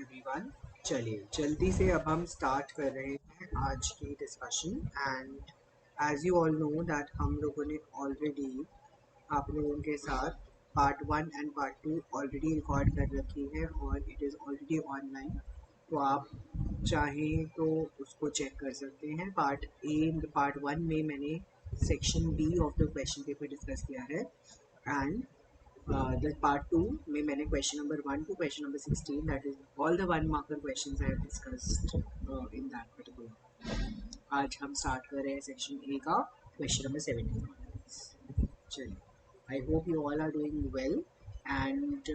Everyone. चलिए जल्दी से अब हम स्टार्ट कर रहे हैं आज की discussion. And as you all know that हम लोगों ने ऑलरेडी आप लोगों के साथ part 1 and part 2 already record कर रखी है और इट इज़ ऑलरेडी ऑनलाइन। तो आप चाहें तो उसको चेक कर सकते हैं। पार्ट 1 में मैंने section B of the question paper discuss किया है एंड the part 2 में मैंने question number 1 to question number 16 that is all the one marker questions I have discussed in that particular। आज हम स्टार्ट कर रहे हैं सेक्शन ए का क्वेश्चन नंबर 17। चलिए, I hope you all are doing well and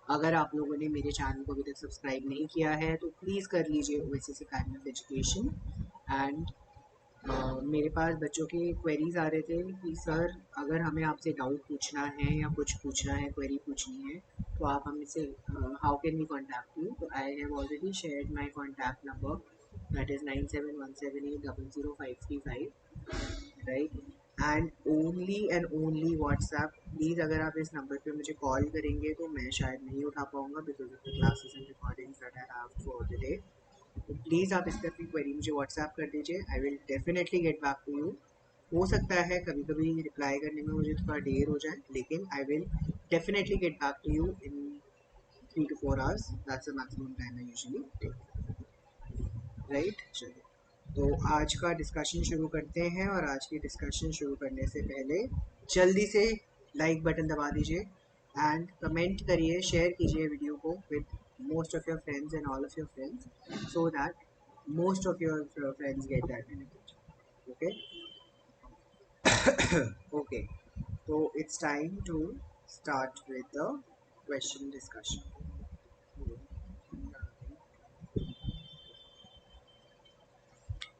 अगर आप लोगों ने मेरे चैनल को अभी तक सब्सक्राइब नहीं किया है तो प्लीज़ कर लीजिए ओएसिस अकेडमी एजुकेशन। एंड मेरे पास बच्चों के क्वेरीज आ रहे थे कि सर अगर हमें आपसे डाउट पूछना है या कुछ पूछना है, क्वेरी पूछनी है, तो आप हमसे how can we contact you. तो I have already shared my contact number that is 9717800535, right. And only WhatsApp. Please अगर आप इस नंबर पे मुझे कॉल करेंगे तो मैं शायद नहीं उठा पाऊँगा because of the classes and recordings that I have for the day. तो प्लीज़ आप इस पर अपनी क्वेरी मुझे व्हाट्सएप कर दीजिए। I will definitely get back to you. हो सकता है कभी कभी रिप्लाई करने में मुझे थोड़ा देर हो जाए, लेकिन I will definitely get back to you in 3 to 4 hours। That's the maximum time I usually take, right. चलिए, तो आज का डिस्कशन शुरू करते हैं और आज की डिस्कशन शुरू करने से पहले जल्दी से लाइक बटन दबा दीजिए एंड कमेंट करिए, शेयर कीजिए वीडियो को with most of your friends and all of your friends so that most of your friends get that benefit, okay? Okay, so it's time to start with the question discussion।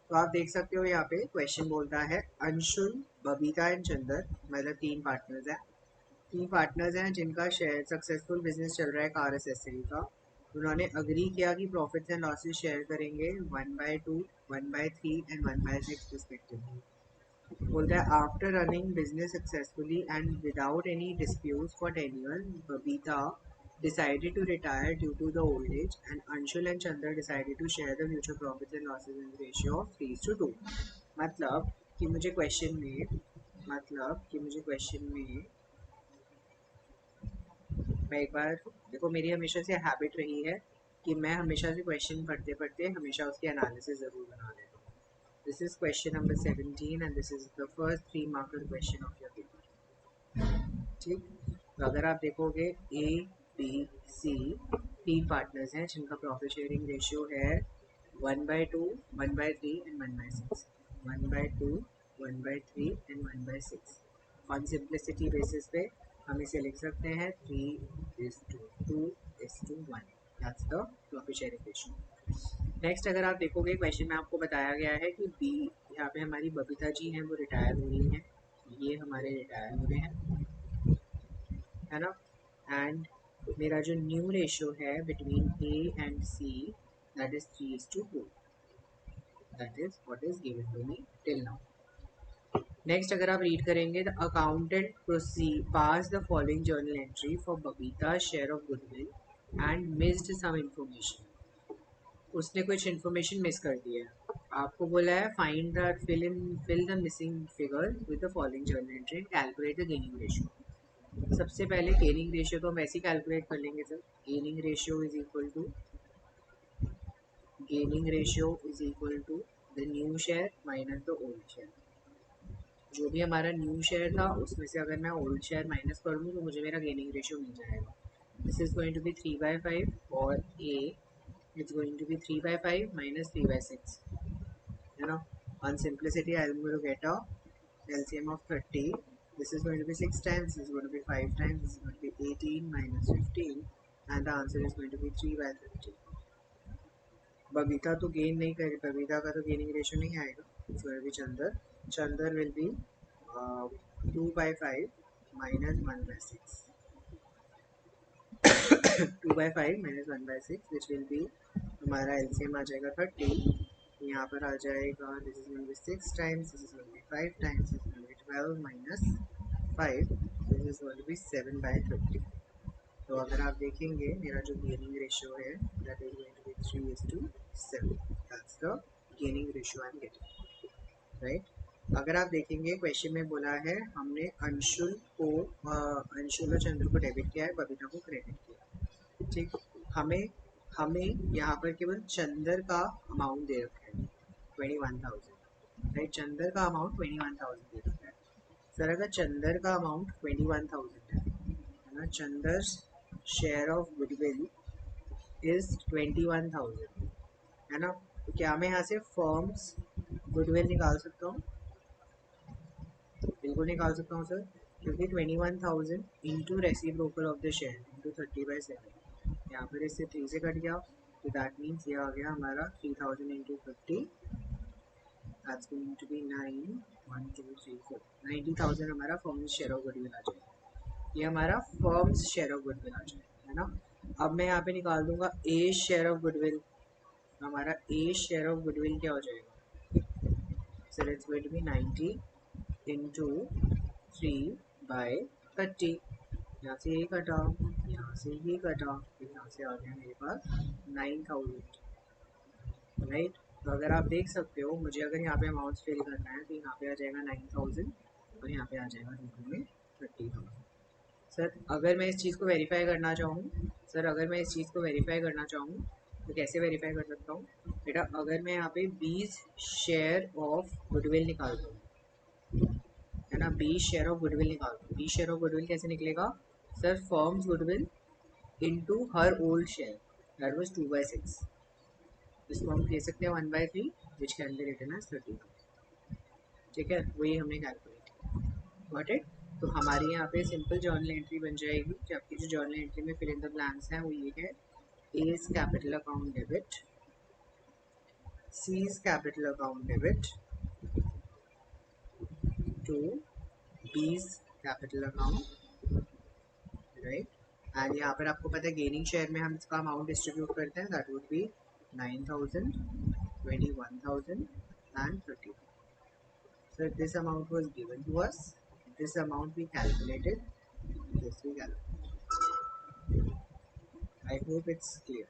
तो आप देख सकते हो यहाँ पे question बोलता है Anshul, Babita and Chandar, मतलब 3 पार्टनर्स हैं जिनका शेयर सक्सेसफुल बिजनेस चल रहा है कार एसेसरी का। उन्होंने अग्री किया कि प्रॉफिट्स एंड लॉसेस शेयर करेंगे 1/2, 1/3 एंड 1/6 रिस्पेक्टिवली। बोलता है after running business successfully and without any disputes for 10 years, Babita decided to retire due to the old age and Anshul and Chandra decided to share the future profits and losses in the ratio of 3:2। मतलब कि मुझे question में मैं एक बार देखो, मेरी हमेशा से हैबिट रही है कि मैं हमेशा से क्वेश्चन पढ़ते पढ़ते हमेशा उसकी एनालिसिस ज़रूर बना लेता हूँ। This is question number 17 and this is the first 3 marker question of your paper, ठीक। तो अगर आप देखोगे ए बी सी 3 पार्टनर्स हैं जिनका प्रॉफिट शेयरिंग रेशियो है 1/2, 1/3 and 1/6। 1/2, 1/3 and 1/6। On simplicity basis पे हम इसे लिख सकते हैं 3:2:1। That's the profit sharing ratio. Next अगर आप देखोगे क्वेश्चन में आपको बताया गया है कि बी, यहाँ पे हमारी बबीता जी हैं वो रिटायर हो रही हैं, ये हमारे रिटायर हो रहे हैं, है ना। एंड मेरा जो न्यू रेशियो है between A and C that is 3:2। That is what is given to me till now. Next अगर आप रीड करेंगे the accountant proceed pass the following journal entry for Babita share of goodwill and missed some information. उसने कुछ information miss कर दिया है। आपको बोला है find the fill the missing figure with the following journal entry and calculate the gaining ratio. सबसे पहले गेनिंग रेशियो तो हम ऐसे कैलकुलेट कर लेंगे sir. Gaining ratio is equal to the new share minus the old share. जो भी हमारा न्यू शेयर था उसमें से अगर मैं ओल्ड शेयर माइनस कर दूँ तो मुझे मेरा गेनिंग रेशियो मिल जाएगा। This is going to be 3/5 और A is going to be 3/5 minus 3/6, है ना। On simplicity, I am going to get a LCM of 30. This is going to be 6 times, this is going to be 5 times, this is going to be 18 minus 15 and the answer is going to be 3/50। Babita तो gain नहीं करेगी, बबीता का तो gaining ratio नहीं आएगा। It's going to be Chandar will be 2/5 minus 1/6। 2/5 minus 1/6 which will be हमारा LCM आ जाएगा 30। यहाँ पर आ जाएगा this is going to be 6 times, this is going to be 5 times, this is going to be 12 minus 5, this is going to be 7/50। तो अगर आप देखेंगे मेरा जो गेनिंग रेशियो है that is going to be 3:7, that's the gaining ratio I am getting, right. अगर आप देखेंगे क्वेश्चन में बोला है हमने अंशुल को अंशुल और चंद्र को डेबिट किया है, बबीता को क्रेडिट किया, ठीक। हमें हमें यहाँ पर केवल चंदर का अमाउंट दे रखा है 21,000, राइट। चंदर का अमाउंट 21,000 दे रखा है। सर अगर चंदर का अमाउंट 21,000 है ना, चंदर्स शेयर ऑफ गुडविल इज 21,000 है ना, तो क्या मैं यहाँ से फर्म्स गुडविल निकाल सकता हूँ? बिल्कुल निकाल सकता हूँ सर, क्योंकि 21,000 into reciprocal of the share into 30/7, यहाँ पर इससे 3 से कट गया, तो दैट मीन्स ये आ गया हमारा 3,000 into 50, that's going to be 9, 1 2 3 4, 90,000 हमारा फर्म्स शेयर ऑफ गुडविल आ जाएगा। ये हमारा फर्म्स शेयर ऑफ गुडविल आ जाएगा, है ना। अब मैं यहाँ पे निकाल दूंगा ए शेयर ऑफ गुडविल, हमारा ए शेयर ऑफ गुडविल क्या हो जाएगा? So it's going to be 90 into 3/30, यहाँ से ये कटा, यहाँ से ये कटा, तो यहाँ से आ गया मेरे पास 9,000, राइट। तो अगर आप देख सकते हो, मुझे अगर यहाँ पे अमाउंट फिल करना है तो यहाँ पे आ जाएगा 9,000 और यहाँ पे आ जाएगा टोटल में 30,000। सर अगर मैं इस चीज़ को वेरीफाई करना चाहूँ, सर अगर मैं इस चीज़ को वेरीफाई करना चाहूँ तो कैसे वेरीफाई कर सकता हूँ बेटा? अगर मैं यहाँ पे 20 शेयर ऑफ गुडविल निकालता हूँ, है ना, 20 शेयर ऑफ गुडविल निकालता हूँ, 20 शेयर ऑफ गुडविल कैसे निकलेगा? Sir firm's goodwill into her old share that was 2/6, इसको हम कह सकते हैं 1/3 which can be written as 30, ठीक है, वही हमने कैलकुलेट किया, गॉट इट। तो हमारी यहाँ पे सिंपल जर्नल एंट्री बन जाएगी, कि आपकी जो जर्नल एंट्री में फिल इन द ब्लैंक्स है वो ये है, A's capital account debit, C's capital account debit to B's capital account, right. And यहाँ पर आपको पता है गेनिंग शेयर में हम इसका अमाउंट डिस्ट्रीब्यूट करते हैं, that would be 9,000, 21,000 and 30। So this amount was given to us, this amount we calculated, this we calculated. I hope it's clear,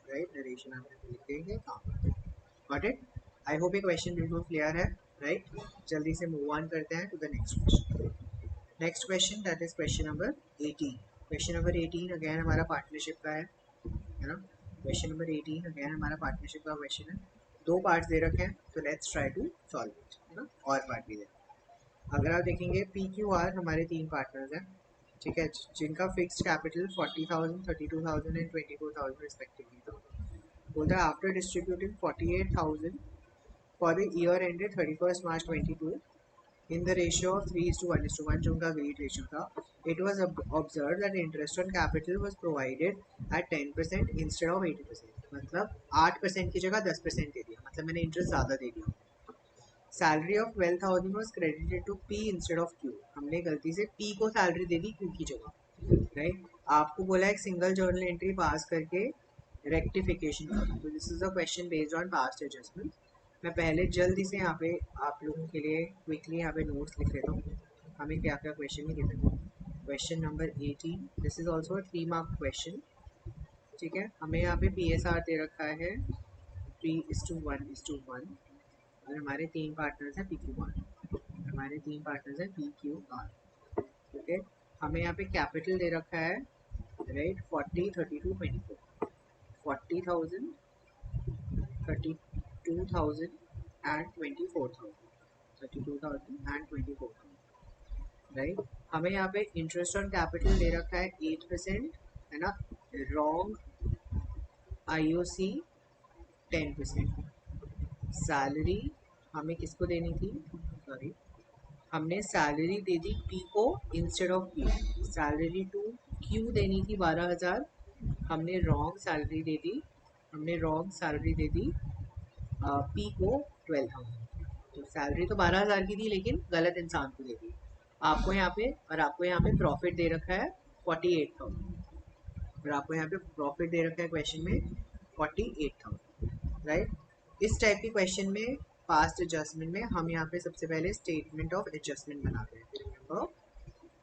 right? Narration आपने लिख देंगे काम, got it? I hope ये question बिल्कुल clear है, right? जल्दी से move on करते हैं to the next question. Next question, that is question number 18. Question number 18 again हमारा partnership का है ना? Question number 18 again हमारा partnership का question है, दो parts दे रखे हैं, तो let's try to solve it, है ना? और part भी दे। अगर आप देखेंगे पी क्यू आर हमारे 3 पार्टनर्स हैं, ठीक है, जिनका फिक्स्ड कैपिटल 40,000, 32,000 एंड 24,000 रिस्पेक्टिवली था। बोलता है after distributing 48,000 for the year ended 31 March 22 in the ratio of 3:1:1, जो उनका ग्रीड रेशियो था, it was observe that interest on capital was provided eight 10% instead of 80%, मतलब 8% की जगह 10% दे दिया, मतलब मैंने इंटरेस्ट ज़्यादा दे दिया। Salary of 12,000 was credited to P instead of Q, हमने गलती से पी को सैलरी दे दी क्यू की जगह, राइट। आपको बोला एक सिंगल जर्नल एंट्री पास करके रेक्टिफिकेशन करो, तो this is a question based on past adjustment. मैं पहले जल्दी से यहाँ पे आप लोगों के लिए क्विकली यहाँ पे नोट्स लिख लेता हूँ, हमें क्या क्या क्वेश्चन में गिवन है। Question number 18, this is also 3 mark question, ठीक है। हमें यहाँ पे पी एस आर दे रखा है 3:1:1, और हमारे 3 पार्टनर्स हैं पी क्यू आर, हमारे 3 पार्टनर्स हैं पी क्यू आर, ओके। हमें यहाँ पे कैपिटल दे रखा है, राइट, 40, 32, 24, 40,000, 32,000 एंड 24,000, 32,000 एंड 24,000, राइट। हमें यहाँ पे इंटरेस्ट ऑन कैपिटल दे रखा है 8%, है ना, wrong I O C 10%, salary हमें किसको देनी थी, सॉरी, हमने सैलरी दे दी पी को instead of Q, salary to Q देनी थी 12,000, हमने रॉन्ग सैलरी दे दी, हमने रॉन्ग सैलरी दे दी पी को 12,000, तो सैलरी तो 12,000 की थी लेकिन गलत इंसान को दे दी आपको यहाँ पे, और आपको यहाँ पे प्रॉफिट दे रखा है 48,000, और आपको यहाँ पे प्रॉफिट दे रखा है क्वेश्चन में 48,000, राइट। इस टाइप के क्वेश्चन में पास्ट एडजस्टमेंट में हम यहाँ पे सबसे पहले स्टेटमेंट ऑफ एडजस्टमेंट बनाते हैं, रिमेंबर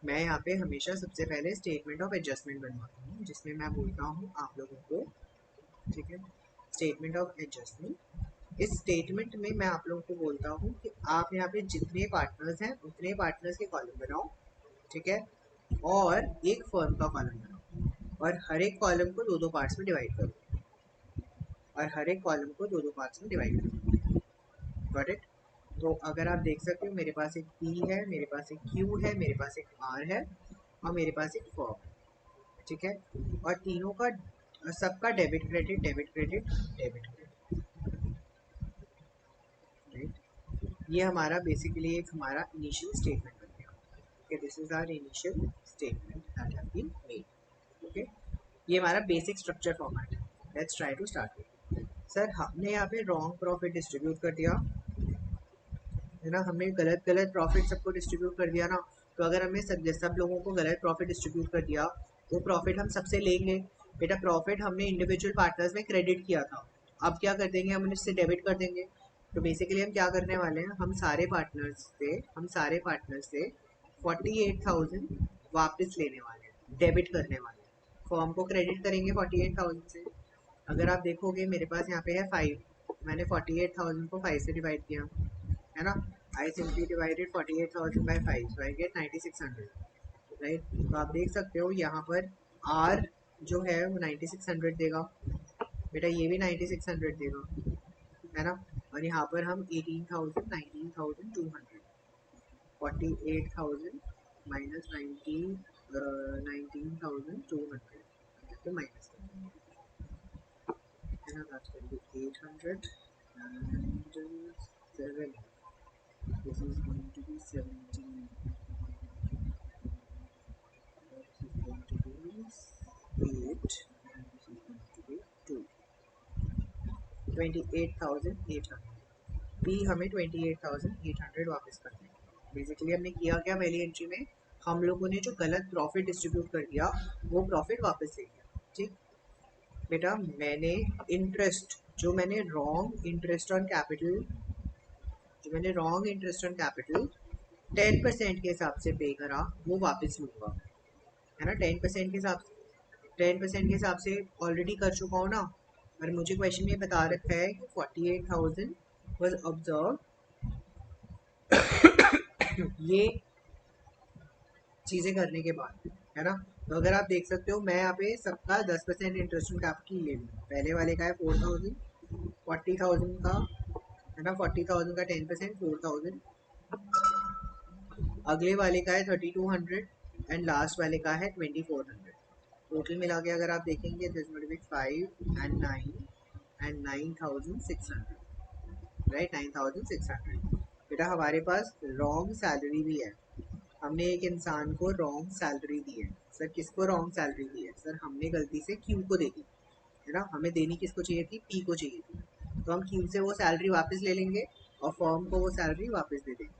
मैं यहाँ पे हमेशा सबसे पहले स्टेटमेंट ऑफ एडजस्टमेंट बनवाता हूँ, जिसमें मैं बोलता हूँ आप लोगों को, ठीक है, स्टेटमेंट ऑफ एडजस्टमेंट। इस स्टेटमेंट में मैं आप लोगों को बोलता हूँ कि आप यहाँ पे जितने पार्टनर्स हैं उतने पार्टनर्स के कॉलम बनाओ, ठीक है, और एक फर्म का कॉलम बनाओ, और हर एक कॉलम को दो दो पार्ट्स में डिवाइड करो, और हर एक कॉलम को दो दो पार्ट्स में डिवाइड करो। Got it? तो अगर आप देख सकते हो, मेरे पास एक पी है, मेरे पास एक क्यू है, मेरे पास एक आर है, और मेरे पास एक फर्म है, ठीक है, और तीनों का सबका debit credit debit credit debit credit, right? ये हमारा बेसिकली एक हमारा इनिशियल स्टेटमेंट बन गया। Okay, this is our initial statement that have been made. Okay, ये हमारा बेसिक स्ट्रक्चर फॉर्मेट है। Let's try to start with. Sir हमने यहाँ पे रॉन्ग प्रॉफिट डिस्ट्रीब्यूट कर दिया है ना, हमने गलत गलत प्रॉफिट सबको डिस्ट्रीब्यूट कर दिया ना। तो अगर हमने सब लोगों को गलत प्रॉफिट डिस्ट्रीब्यूट कर दिया, वो प्रॉफिट हम सबसे लेंगे। बेटा प्रॉफिट हमने इंडिविजुअल पार्टनर्स में क्रेडिट किया था, अब क्या कर देंगे, हम इससे डेबिट कर देंगे। तो बेसिकली हम क्या करने वाले हैं, हम सारे पार्टनर्स से 48,000 वापस लेने वाले हैं, डेबिट करने वाले हैं। फॉर्म को क्रेडिट करेंगे 48,000 से। अगर आप देखोगे मेरे पास यहाँ पे है 5, मैंने 48,000 को 5 से डिवाइड किया, है ना। I simply divided 48,000 by 5, so I get 9600, right. तो आप देख सकते हो यहाँ पर R जो है वो 9600 देगा, बेटा ये भी 9600 देगा, है ना। और यहाँ पर हम 18,000 19,200, 48,000 माइनस 19,200 तो माइनस कर देंगे, है ना। that's going to be 800 and 7, this is going to be 17, this is going to be 8, and this is going to be 2, 28,800। P हमें 28,800 वापस कर देंगे। बेसिकली हमने किया क्या, पहली एंट्री में हम लोगों ने जो गलत प्रॉफिट डिस्ट्रीब्यूट कर दिया वो प्रॉफिट वापस ले लिया, ठीक। बेटा मैंने इंटरेस्ट, जो मैंने रॉन्ग इंटरेस्ट ऑन कैपिटल, 10% के हिसाब से पे करा वो वापस लूँगा, है ना। 10% के हिसाब से ऑलरेडी कर चुका हूँ ना। और मुझे क्वेश्चन में बता रखा है कि 48,000 वाज ऑब्जर्व, ये चीज़ें करने के बाद, है ना। तो अगर आप देख सकते हो मैं यहाँ पे सबका 10% इंटरेस्ट ऑन कैपिटल ले लूँ। पहले वाले का है 4,000, 40,000 का, है ना, 40,000 का 10% 4,000, अगले वाले का है 3,200, एंड लास्ट वाले का है 2,400। टोटल मिला के अगर आप देखेंगे this will be 5 and 9 and 9,600, right, 9,600। बेटा हमारे पास रॉन्ग सैलरी भी है, हमने एक इंसान को रॉन्ग सैलरी दी है। सर किसको रॉन्ग सैलरी दी है, सर हमने गलती से क्यू को दे दी, है ना। हमें देनी किसको चाहिए थी, पी को चाहिए थी। तो हम क्यू से वो सैलरी वापस ले लेंगे और फर्म को वो सैलरी वापस दे देंगे,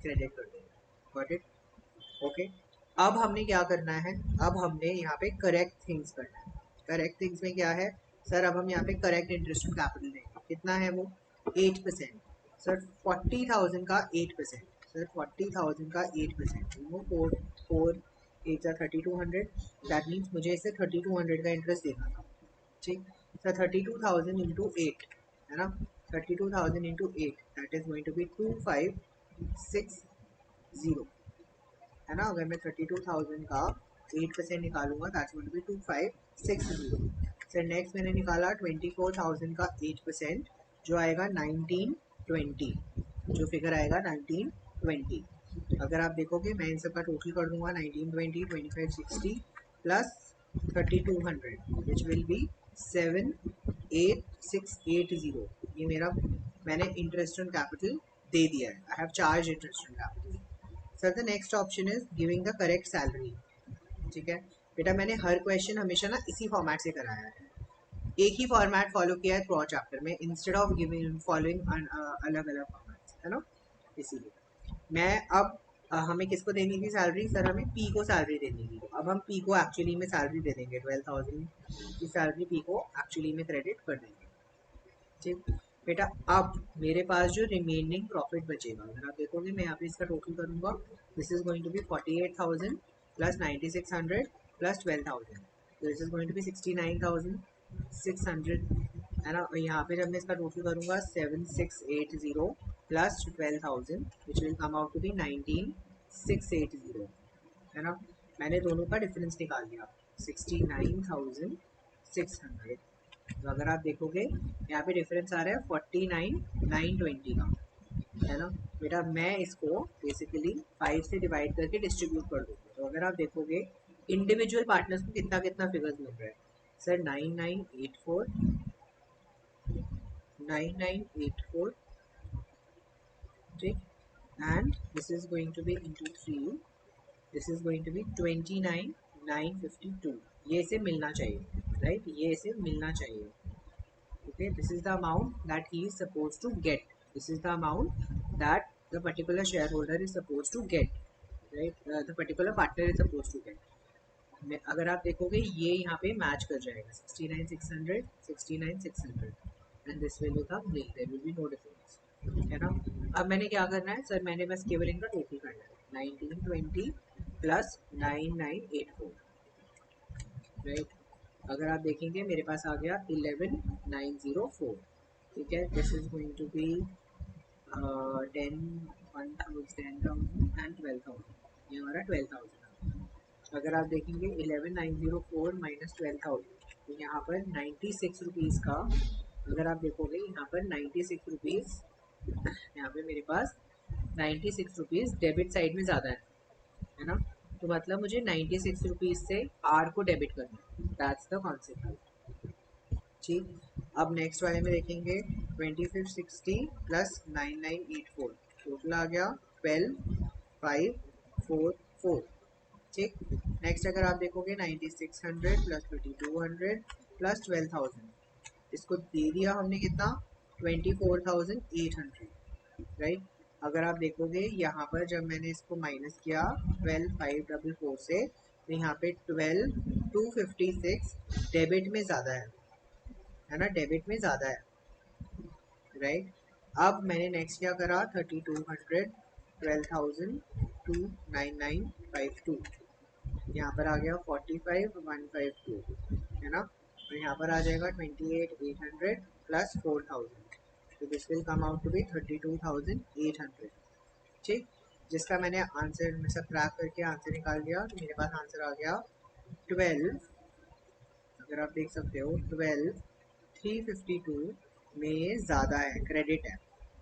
क्रेडिट कर देंगे। Got it? ओके, अब हमने क्या करना है, अब हमने यहाँ पे करेक्ट थिंग्स करना है। करेक्ट थिंग्स में क्या है, सर अब हम यहाँ पे करेक्ट इंटरेस्ट ऑन कैपिटल देंगे। कितना है वो, 8%। सर 40,000 का 8%, सर 40,000 का 8%, वो फोर फोर 8 3200, दैट मीन्स मुझे इसे 3200 का इंटरेस्ट देना था, ठीक। सर 32,000 इंटू 8, है ना, 32,000 into 8 that is going to be 2560, है ना। अगर मैं 32,000 का 8% निकालूंगा that's going to be 2560। Sir next मैंने निकाला 24,000 का 8%, जो आएगा 1920, जो फिगर आएगा 1920। अगर आप देखोगे मैं इन सब का टोटल कर दूंगा, 1920 2560 प्लस 3200 विच विल बी 78680। ये मेरा, मैंने इंटरेस्ट ऑन कैपिटल दे दिया है, I have charge interest on capital. Sir the next option is giving the correct salary, ठीक है। बेटा मैंने हर क्वेश्चन हमेशा ना इसी फॉर्मेट से कराया है, एक ही फॉर्मेट फॉलो किया है थ्रू चैप्टर में, इंस्टेड ऑफ गिविंग फॉलोइंग अलग अलग फॉर्मेट्स, है ना। इसीलिए मैं अब हमें किसको देनी थी सैलरी, सर हमें पी को सैलरी देनी थी। अब हम पी को एक्चुअली में सैलरी दे देंगे, 12,000 की सैलरी पी को एक्चुअली में क्रेडिट कर देंगे, ठीक। बेटा अब मेरे पास जो रिमेनिंग प्रॉफिट बचेगा, अगर आप देखोगे मैं यहाँ पे इसका टोटल करूँगा, this is going to be 48,000 plus 9600 plus 12,000, तो this is going to be 69,600 है ना। और यहाँ पे जब मैं इसका टोटल करूँगा 7680 plus 12,000 which will come out to be 19,680 है ना। मैंने दोनों का डिफरेंस निकाल लिया 69,600। तो अगर आप देखोगे यहाँ पे डिफरेंस आ रहा है 49,920 का, है ना। बेटा मैं इसको बेसिकली 5 से डिवाइड करके डिस्ट्रीब्यूट कर दूँगा, तो अगर आप देखोगे इंडिविजुअल पार्टनर्स को कितना कितना फिगर्स मिल रहा है सर, 9984, 9984, ठीक, and this is going to be into 3, this is going to be 29,952। ये इसे मिलना चाहिए, राइट, ये इसे मिलना चाहिए। Okay, this is the amount that he is supposed to get. This is the amount that the particular shareholder is supposed to get, right? The particular partner is supposed to get. अगर आप देखोगे ये यहाँ पे match कर जाएगा 69,600, 69,600 and this will become nil, there will be no difference, है ना। अब मैंने क्या करना है सर, मैंने बस केवल इनका टोटल करना है 1920 प्लस 9984, राइट। अगर आप देखेंगे मेरे पास आ गया 11,904, ठीक है। This is going to be 10, 10,000 and 12,000, ये हमारा 12,000। अगर आप देखेंगे 11,904 माइनस 12,000, तो यहाँ पर 96 रुपीज़ का, अगर आप देखोगे यहाँ पर 96 रुपीज़, यहाँ पे मेरे पास 96 रुपीज़ डेबिट साइड में ज़्यादा है ना। तो मतलब मुझे 96 रुपीज़ से आर को डेबिट करना है, दैट्स द कॉन्सेप्ट, ठीक। अब नेक्स्ट वाले में देखेंगे 2560 प्लस 9984, टोटल आ गया 12,544, ठीक। नेक्स्ट अगर आप देखोगे 9600 प्लस 3200 प्लस 12,000, इसको दे दिया हमने कितना 24,800, राइट। अगर आप देखोगे यहाँ पर जब मैंने इसको माइनस किया 12,544 से, तो यहाँ पे 12,256 डेबिट में ज़्यादा है ना, डेबिट में ज़्यादा है, राइट। अब मैंने नेक्स्ट क्या करा 3,200, 12,29952, यहाँ पर आ गया 45,152, है ना। और यहाँ पर आ जाएगा 28,800 प्लस 4,000, तो this will come out to be 32,800, ठीक। जिसका मैंने आंसर में सब क्रैक करके आंसर निकाल दिया, तो मेरे पास आंसर आ गया 12, अगर आप देख सकते हो 12,352 में ज़्यादा है, क्रेडिट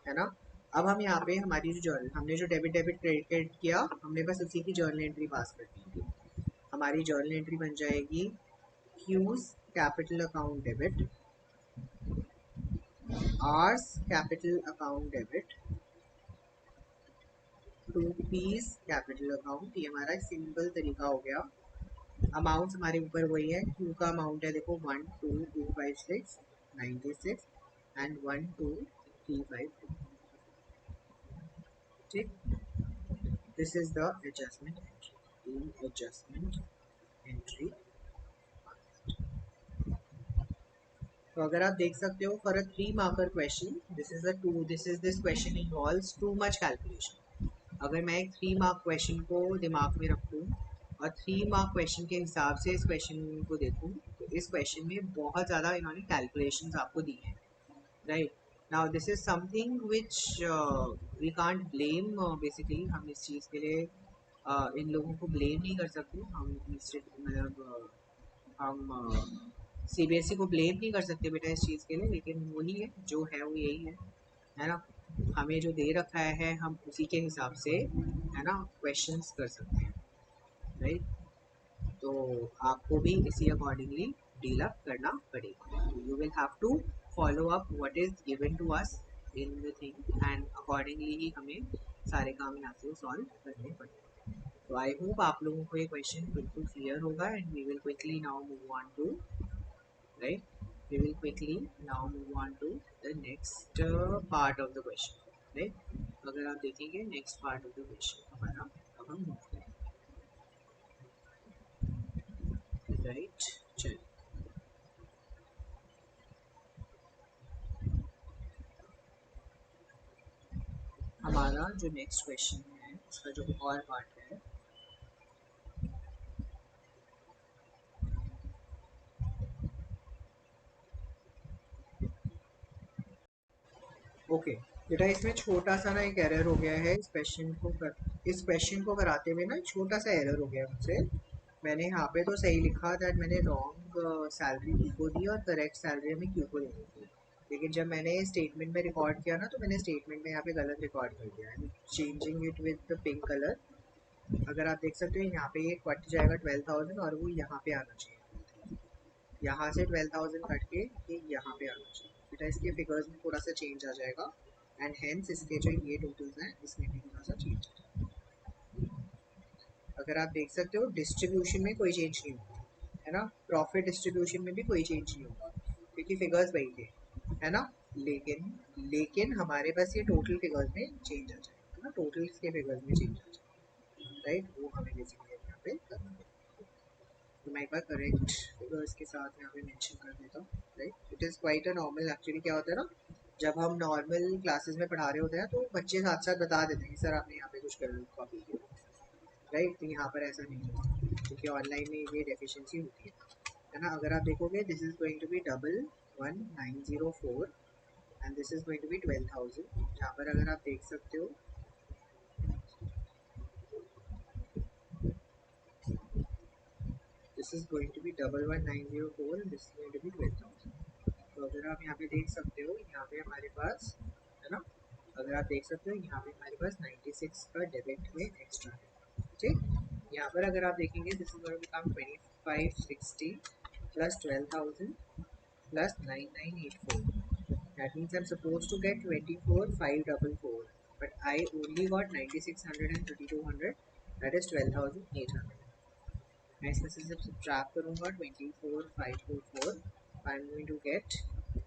है ना। अब हम यहाँ पे हमारी जो जर्नल, हमने जो डेबिट डेबिट क्रेडिट किया, हमने बस उसी की जर्नल एंट्री पास कर दी थी। हमारी जर्नल एंट्री बन जाएगी Q's capital account debit, R's capital account debit to P's capital account, ये हमारा सिंपल तरीका हो गया। अमाउंट्स हमारे ऊपर वही है, क्यू का अमाउंट है देखो 12,256.96 एंड 12,352, ठीक। This is the adjustment entry, adjustment entry. तो अगर आप देख सकते हो for a 3 marker question, this question involves too much calculation. अगर मैं एक 3 मार्क क्वेश्चन को दिमाग में रखूँ और 3 मार्क क्वेश्चन के हिसाब से इस क्वेश्चन को देखूँ, तो इस क्वेश्चन में बहुत ज़्यादा इन्होंने कैलकुलेशंस आपको दी हैं, right. Now this is something which we can't blame, basically हम इस चीज़ के लिए इन लोगों को ब्लेम नहीं कर सकते, हम मतलब हम सीबीएसई को ब्लेम नहीं कर सकते बेटा इस चीज़ के लिए, लेकिन वही है जो है वो यही है ना। हमें जो दे रखा है हम उसी के हिसाब से, है ना, क्वेश्चंस कर सकते हैं, राइट। तो आपको भी इसी अकॉर्डिंगली डील अप करना पड़ेगा, you will have to follow up what is given to us in the thing and accordingly ही हमें सारे काम यहाँ से सॉल्व करने पड़ेंगे। तो आई होप आप लोगों को ये क्वेश्चन बिल्कुल क्लियर होगा and we will quickly now move on to, right, we will quickly now move on to the next part of the question, right। अगर आप देखेंगे next part of the question हमारा, अब हम मूव करेंगे, right. चलिए हमारा जो नेक्स्ट क्वेश्चन है इसका जो और पार्ट है, ओके बेटा इसमें छोटा सा ना एक एरर हो गया है। इस क्वेश्चन को कराते हुए ना छोटा सा एरर हो गया मुझसे। मैंने यहाँ पे तो सही लिखा था, मैंने रॉन्ग सैलरी पी को दी और करेक्ट सैलरी हमें क्यू को देनी थी, लेकिन जब मैंने स्टेटमेंट में रिकॉर्ड किया ना तो मैंने स्टेटमेंट में यहाँ पे गलत रिकॉर्ड कर दिया है। Changing it with the pink colour. अगर आप देख सकते हो यहाँ पे ये कट जाएगा 12,000 और वो यहाँ पे आना चाहिए, यहाँ से 12,000 कट के ये यहाँ पे आना चाहिए बेटा। इसके फिगर्स में थोड़ा सा चेंज आ जाएगा एंड हेंस इसके जो ये टोटल्स हैं इसमें भी थोड़ा सा चेंज आ जाएगा। अगर आप देख सकते हो डिस्ट्रीब्यूशन में कोई चेंज नहीं होगा, है ना। प्रॉफिट डिस्ट्रीब्यूशन में भी कोई चेंज नहीं होगा क्योंकि फिगर्स वही थे, है ना। लेकिन लेकिन हमारे पास ये टोटल फिगर्स में चेंज आ जाएगा, है ना। टोटल्स के फिगर्स में चेंज आ जाएगा, राइट। वो हमें बेसिकली यहाँ पे करना है। तो मैं एक बार करेक्ट फिगर्स के साथ यहाँ पे मेंशन कर देता हूँ, right. It is quite a normal. Actually क्या होता है ना, जब हम नॉर्मल क्लासेस में पढ़ा रहे होते हैं तो बच्चे साथ साथ बता देते हैं सर आपने यहाँ पे कुछ कर कॉपी किया, राइट। तो यहाँ पर ऐसा नहीं होगा क्योंकि ऑनलाइन में ये डेफिशिएंसी होती है ना। अगर आप देखोगे this is going to be 11,904 and this is going to be 12,000। यहाँ पर अगर आप देख सकते हो this is going to be 11,904 and this is going to be 12,000। तो अगर आप यहाँ पे देख सकते हो यहाँ पे हमारे पास, है ना, अगर आप देख सकते हो यहाँ पे हमारे पास 96 का डेबिट में एक्स्ट्रा है, ठीक। यहाँ पर अगर आप देखेंगे this is going to come 2560 plus 12,000 plus 9984. That means I'm supposed to get 24,544, but I only got 9,600 and 3,200. That is 12,800. मैं इसमें से जब subtract करूँगा 24,544, I'm going to get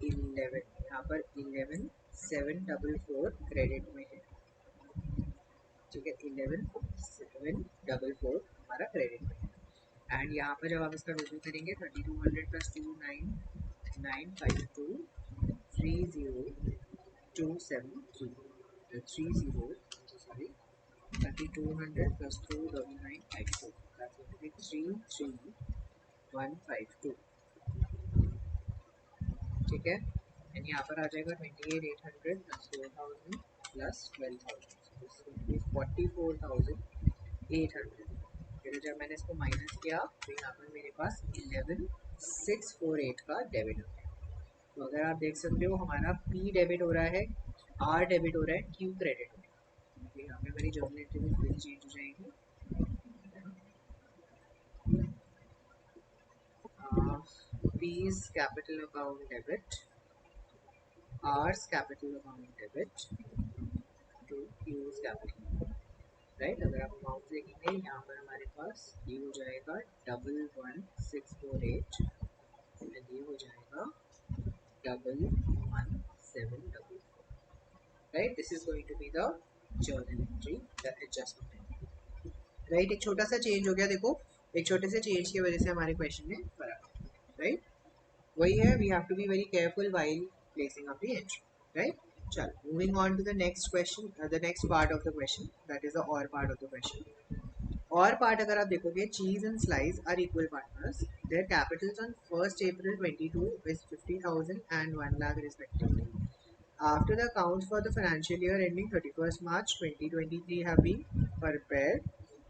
11. यहाँ पर 11,744 क्रेडिट में है, ठीक है। 11,744 हमारा क्रेडिट में है। एंड यहाँ पर जब आप इसका टोटल करेंगे 3,200 plus 2,952 30,273 sorry 3,200 plus 2,952 that's going to be 33,152, ठीक है। एंड यहाँ पर आ जाएगा 28,800 प्लस 4,000 प्लस 12,000 44,800। फिर जब मैंने इसको माइनस किया तो यहाँ पर मेरे पास 11,648 का डेबिट हो गया। तो अगर आप देख सकते हो हमारा P डेबिट हो रहा है, R डेबिट हो रहा है, Q क्रेडिट हो रहा है। तो यहाँ पे हमारी जर्नल एंट्री में फिर चेंज हो जाएगी। P's capital account debit, R's capital account debit to Q's capital, right. अगर आप अमाउंट देखेंगे यहाँ पर हमारे पास ये हो जाएगा 11,648 एंड ये हो जाएगा 11,174, right. This is going to be the journal entry, the adjustment, right. एक छोटा सा चेंज हो गया, देखो एक छोटे से चेंज की वजह से हमारे क्वेश्चन में फर्क, राइट। वही है, we have to be very careful while placing of the entry, right. चलो moving on to the next question, the next part of the question, that is the और पार्ट ऑफ द क्वेश्चन। और part अगर आप देखोगे, Cheese and Slice are equal partners, their capitals on 1st April 22 is 50,000 and 1 lakh respectively. After the accounts for the financial year ending 31st March 2023 have been prepared,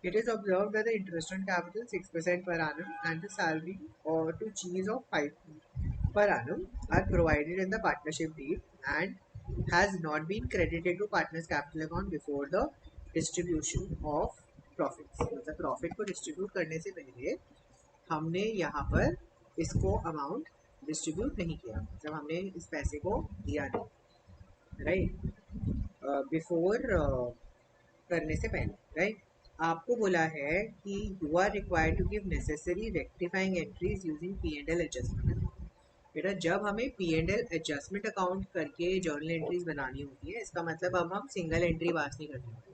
it is observed that the interest on capital 6% per annum and the salary or to cheese of 5 per annum are provided in the partnership deed and has not been credited to partners capital account before the distribution of profits. मतलब profit को distribute करने से पहले हमने यहाँ पर इसको amount distribute नहीं किया, मतलब हमने इस पैसे को दिया नहीं, राइट। बिफोर करने से पहले, राइट। आपको बोला है कि you are required to give necessary rectifying entries using P&L adjustment. बेटा जब हमें P&L एडजस्टमेंट अकाउंट करके जर्नल एंट्रीज बनानी होती है, इसका मतलब अब हम सिंगल एंट्री पास नहीं करने वाले,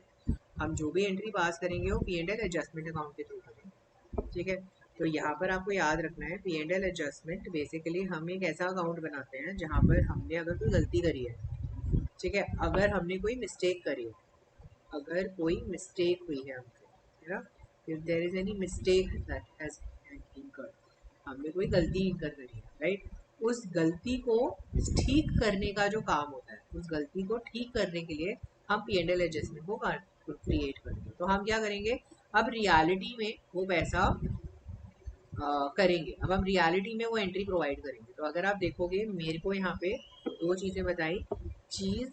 हम जो भी एंट्री पास करेंगे वो P&L एडजस्टमेंट अकाउंट के थ्रू करेंगे, ठीक है। तो यहाँ पर आपको याद रखना है P&L एडजस्टमेंट बेसिकली हम एक ऐसा अकाउंट बनाते हैं जहाँ पर हमने अगर कोई गलती करी है, ठीक है, अगर हमने कोई मिस्टेक करी है, अगर कोई मिस्टेक हुई है हमसे, है ना, if there is any mistake that has incurred, हमने कोई गलती कर करी है, राइट, उस गलती को ठीक करने का जो काम होता है, उस गलती को ठीक करने के लिए हम पी एंड एल एडजस्टमेंट को क्रिएट करते हैं। तो हम क्या करेंगे, अब रियलिटी में वो पैसा करेंगे, अब हम रियलिटी में वो एंट्री प्रोवाइड करेंगे। तो अगर आप देखोगे मेरे को यहाँ पे दो चीज़ें बताई, चीज़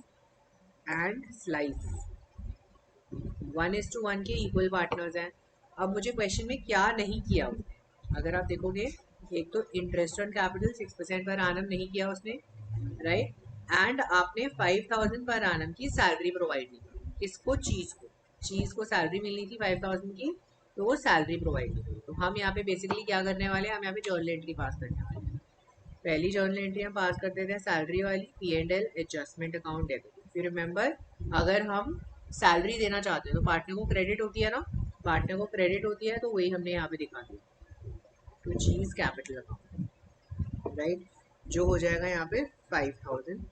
एंड स्लाइस 1:1 के इक्वल पार्टनर्स हैं। अब मुझे क्वेश्चन में क्या नहीं किया उसने, अगर आप देखोगे, एक तो इंटरेस्ट ऑन कैपिटल 6% पर आनम नहीं किया उसने, राइट, एंड आपने 5000 पर आनम की सैलरी प्रोवाइड नहीं की। किसको? चीज को सैलरी मिलनी थी 5000 की, तो वो सैलरी प्रोवाइड नहीं की। तो हम यहाँ पे बेसिकली क्या करने वाले हैं, हम यहाँ पे जर्नल एंट्री पास करने वाले हैं। पहली जर्नल एंट्री हम पास करते थे सैलरी वाली, P and L adjustment account debit. If you remember, अगर हम सैलरी देना चाहते हैं तो पार्टनर को क्रेडिट होती है ना, पार्टनर को क्रेडिट होती है, तो वही हमने यहाँ पे दिखा दिया, to cheese capital account, right, जो हो जाएगा यहाँ पे 5000,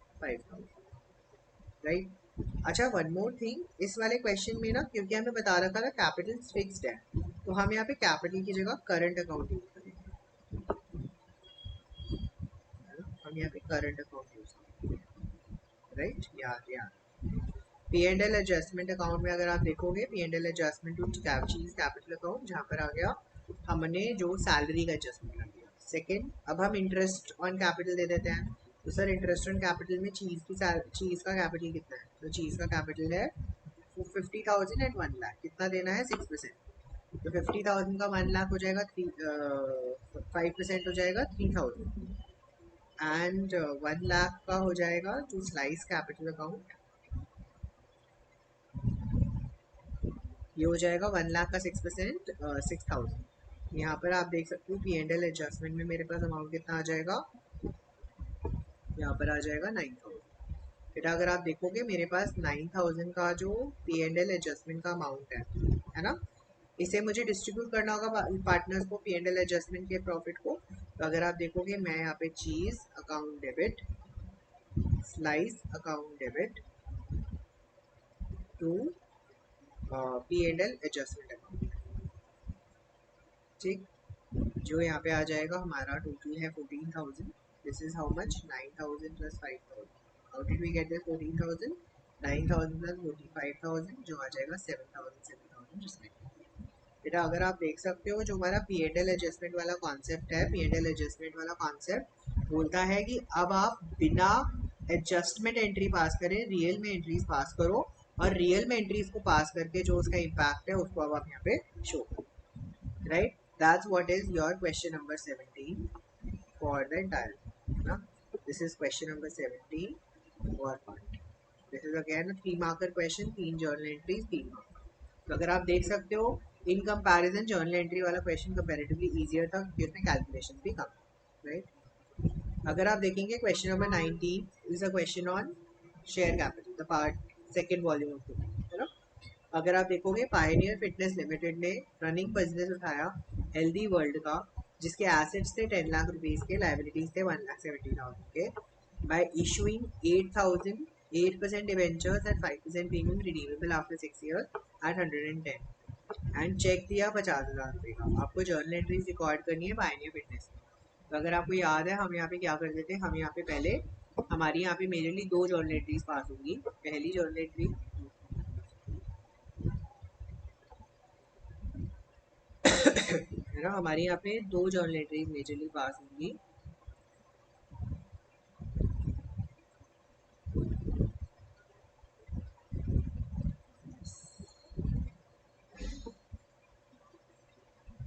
राइट। अच्छा, वन मोर थिंग, इस वाले क्वेश्चन में ना, क्योंकि हमें बता रखा था कैपिटल फिक्स्ड है, तो हम यहाँ पे कैपिटल की जगह करंट अकाउंट यूज करेंगे, हम यहाँ पे करंट अकाउंट यूज करेंगे, राइट, यार P and L adjustment account में अगर आप देखोगे, P and L adjustment to cheese capital account, जहाँ पर आ गया हमने जो सैलरी का एडजस्टमेंट कर दिया। सेकंड, अब हम इंटरेस्ट ऑन कैपिटल दे देते हैं। तो सर इंटरेस्ट ऑन कैपिटल में चीज का कैपिटल कितना है, तो चीज का कैपिटल है 50,000 एंड 1 लाख, कितना देना है 6%। तो 50,000 का 1 लाख हो जाएगा 5% हो जाएगा 3,000, एंड 1 लाख का हो जाएगा जो स्लाइस कैपिटल अकाउंट, ये हो जाएगा 1 लाख का 6%, 6,000। यहाँ पर आप देख सकते हो पी एंड एल एडजस्टमेंट में मेरे पास अमाउंट कितना आ जाएगा, यहाँ पर आ जाएगा 9,000। बेटा अगर आप देखोगे मेरे पास 9,000 का जो पी एंड एल एडजस्टमेंट का अमाउंट है ना, इसे मुझे डिस्ट्रीब्यूट करना होगा पार्टनर्स को, पी एंड एल एडजस्टमेंट के प्रॉफिट को। तो अगर आप देखोगे, मैं यहाँ पे cheese account debit, slice account debit to P and L adjustment account, ठीक, जो यहाँ पे आ जाएगा हमारा टोटल है 14,000। This is how much, 9,000 plus 5,000। How did we get this 14,000? 9,000 plus 45,000, जो आ जाएगा 7,000 रिस्पेक्टिवली। बेटा अगर आप देख सकते हो, जो हमारा पी एंड एल एडजस्टमेंट वाला कॉन्सेप्ट है, पी एंड एल एडजस्टमेंट वाला कॉन्सेप्ट बोलता है कि अब आप बिना एडजस्टमेंट एंट्री पास करें, रियल में एंट्रीज पास करो, और रियल में एंट्रीज को पास करके जो उसका इम्पैक्ट है उसको अब आप यहाँ पे शो करो, right? That's what is your question number 17 for the entire na? This is question number 17 for part. This is again a 3 marker question, 3 journal entries, 3 marker। तो अगर आप देख सकते हो, इन कंपैरिजन जर्नल एंट्री वाला question comparatively easier था क्योंकि उसमें कैलकुलेशन भी कम, राइट। अगर आप देखेंगे question number 19 is a question on share capital, the part second volume of the book, है ना। अगर आप देखोगे, पायनियर फिटनेस लिमिटेड ने रनिंग बिजनेस उठाया हेल्दी वर्ल्ड का, जिसके एसेट्स थे 10 लाख रुपीज के, लाइबिलिटीज थे 1,70,000 के, by issuing 8% debentures at 5% premium redeemable after 6 years at 110, and cheque दिया 50,000 रुपये का। आपको जर्नल एंट्रीज रिकॉर्ड करनी है पायनियर फिटनेस में। तो अगर आपको याद है, हम यहाँ पे क्या करते थे, हम यहाँ पे पहले, हमारी यहाँ पे मेजरली 2 जर्नल एंट्रीज पास होंगी। पहली जर्नल एंट्री है ना, हमारे यहाँ पे 2 जर्नल एंट्रीज मेजरली पास होंगी।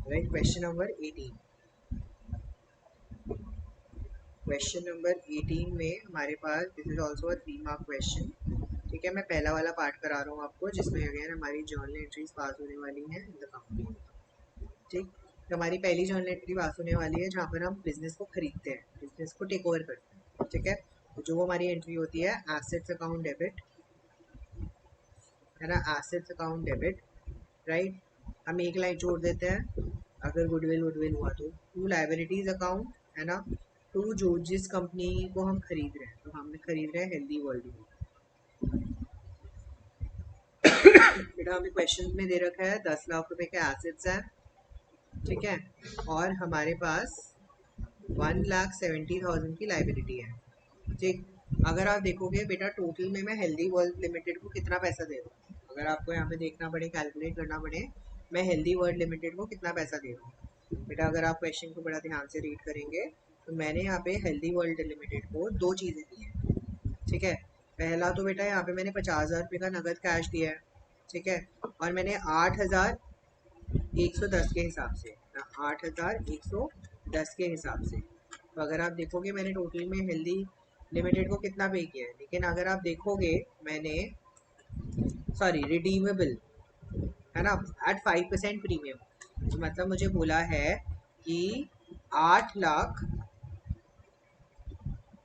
Right, question number 18, question number 18 में हमारे पास, this is also a 3 mark question, ठीक है। मैं पहला वाला पार्ट करा रहा हूँ आपको, जिसमें अगेन हमारी जर्नल एंट्रीज पास होने वाली हैं इन द कंपनी, ठीक। तो हमारी पहली जर्नल एंट्री पास होने वाली है जहाँ पर हम बिजनेस को खरीदते हैं, बिजनेस को टेक ओवर करते हैं, ठीक है। तो जो हमारी एंट्री होती है एसेट्स अकाउंट डेबिट, है ना, एसेट्स अकाउंट डेबिट, राइट। हम एक लाइन जोड़ देते हैं अगर गुडविल वुडविल हुआ तो, टू लाइबिलिटीज अकाउंट, है ना, टू जो जिस कंपनी को हम खरीद रहे हैं, तो हम खरीद रहे हैं हेल्दी वर्ल्ड को, बेटा हमें क्वेश्चन में दे रखा है 10 लाख रुपए के एसेट्स हैं, ठीक है, और हमारे पास 1,70,000 की लाइबिलिटी है, ठीक। अगर आप देखोगे बेटा टोटल में मैं हेल्दी वर्ल्ड लिमिटेड को कितना पैसा दे रहा हूँ, अगर आपको यहाँ पे देखना पड़े, कैलकुलेट करना पड़े, मैं हेल्दी वर्ल्ड लिमिटेड को कितना पैसा दे रहा हूँ। बेटा अगर आप क्वेश्चन को बड़ा ध्यान से रीड करेंगे तो मैंने यहाँ पे हेल्दी वर्ल्ड लिमिटेड को दो चीज़ें दी हैं, ठीक है। पहला तो बेटा यहाँ पे मैंने 50,000 रुपये का नगद कैश दिया है, ठीक है, और मैंने 8,110 के हिसाब से, 8,110 के हिसाब से, तो अगर आप देखोगे मैंने टोटल में हेल्दी लिमिटेड को कितना पे किया है। लेकिन अगर आप देखोगे मैंने, सॉरी, रिडीमेबल है ना, एट 5% प्रीमियम, तो मतलब मुझे बोला है कि 8 लाख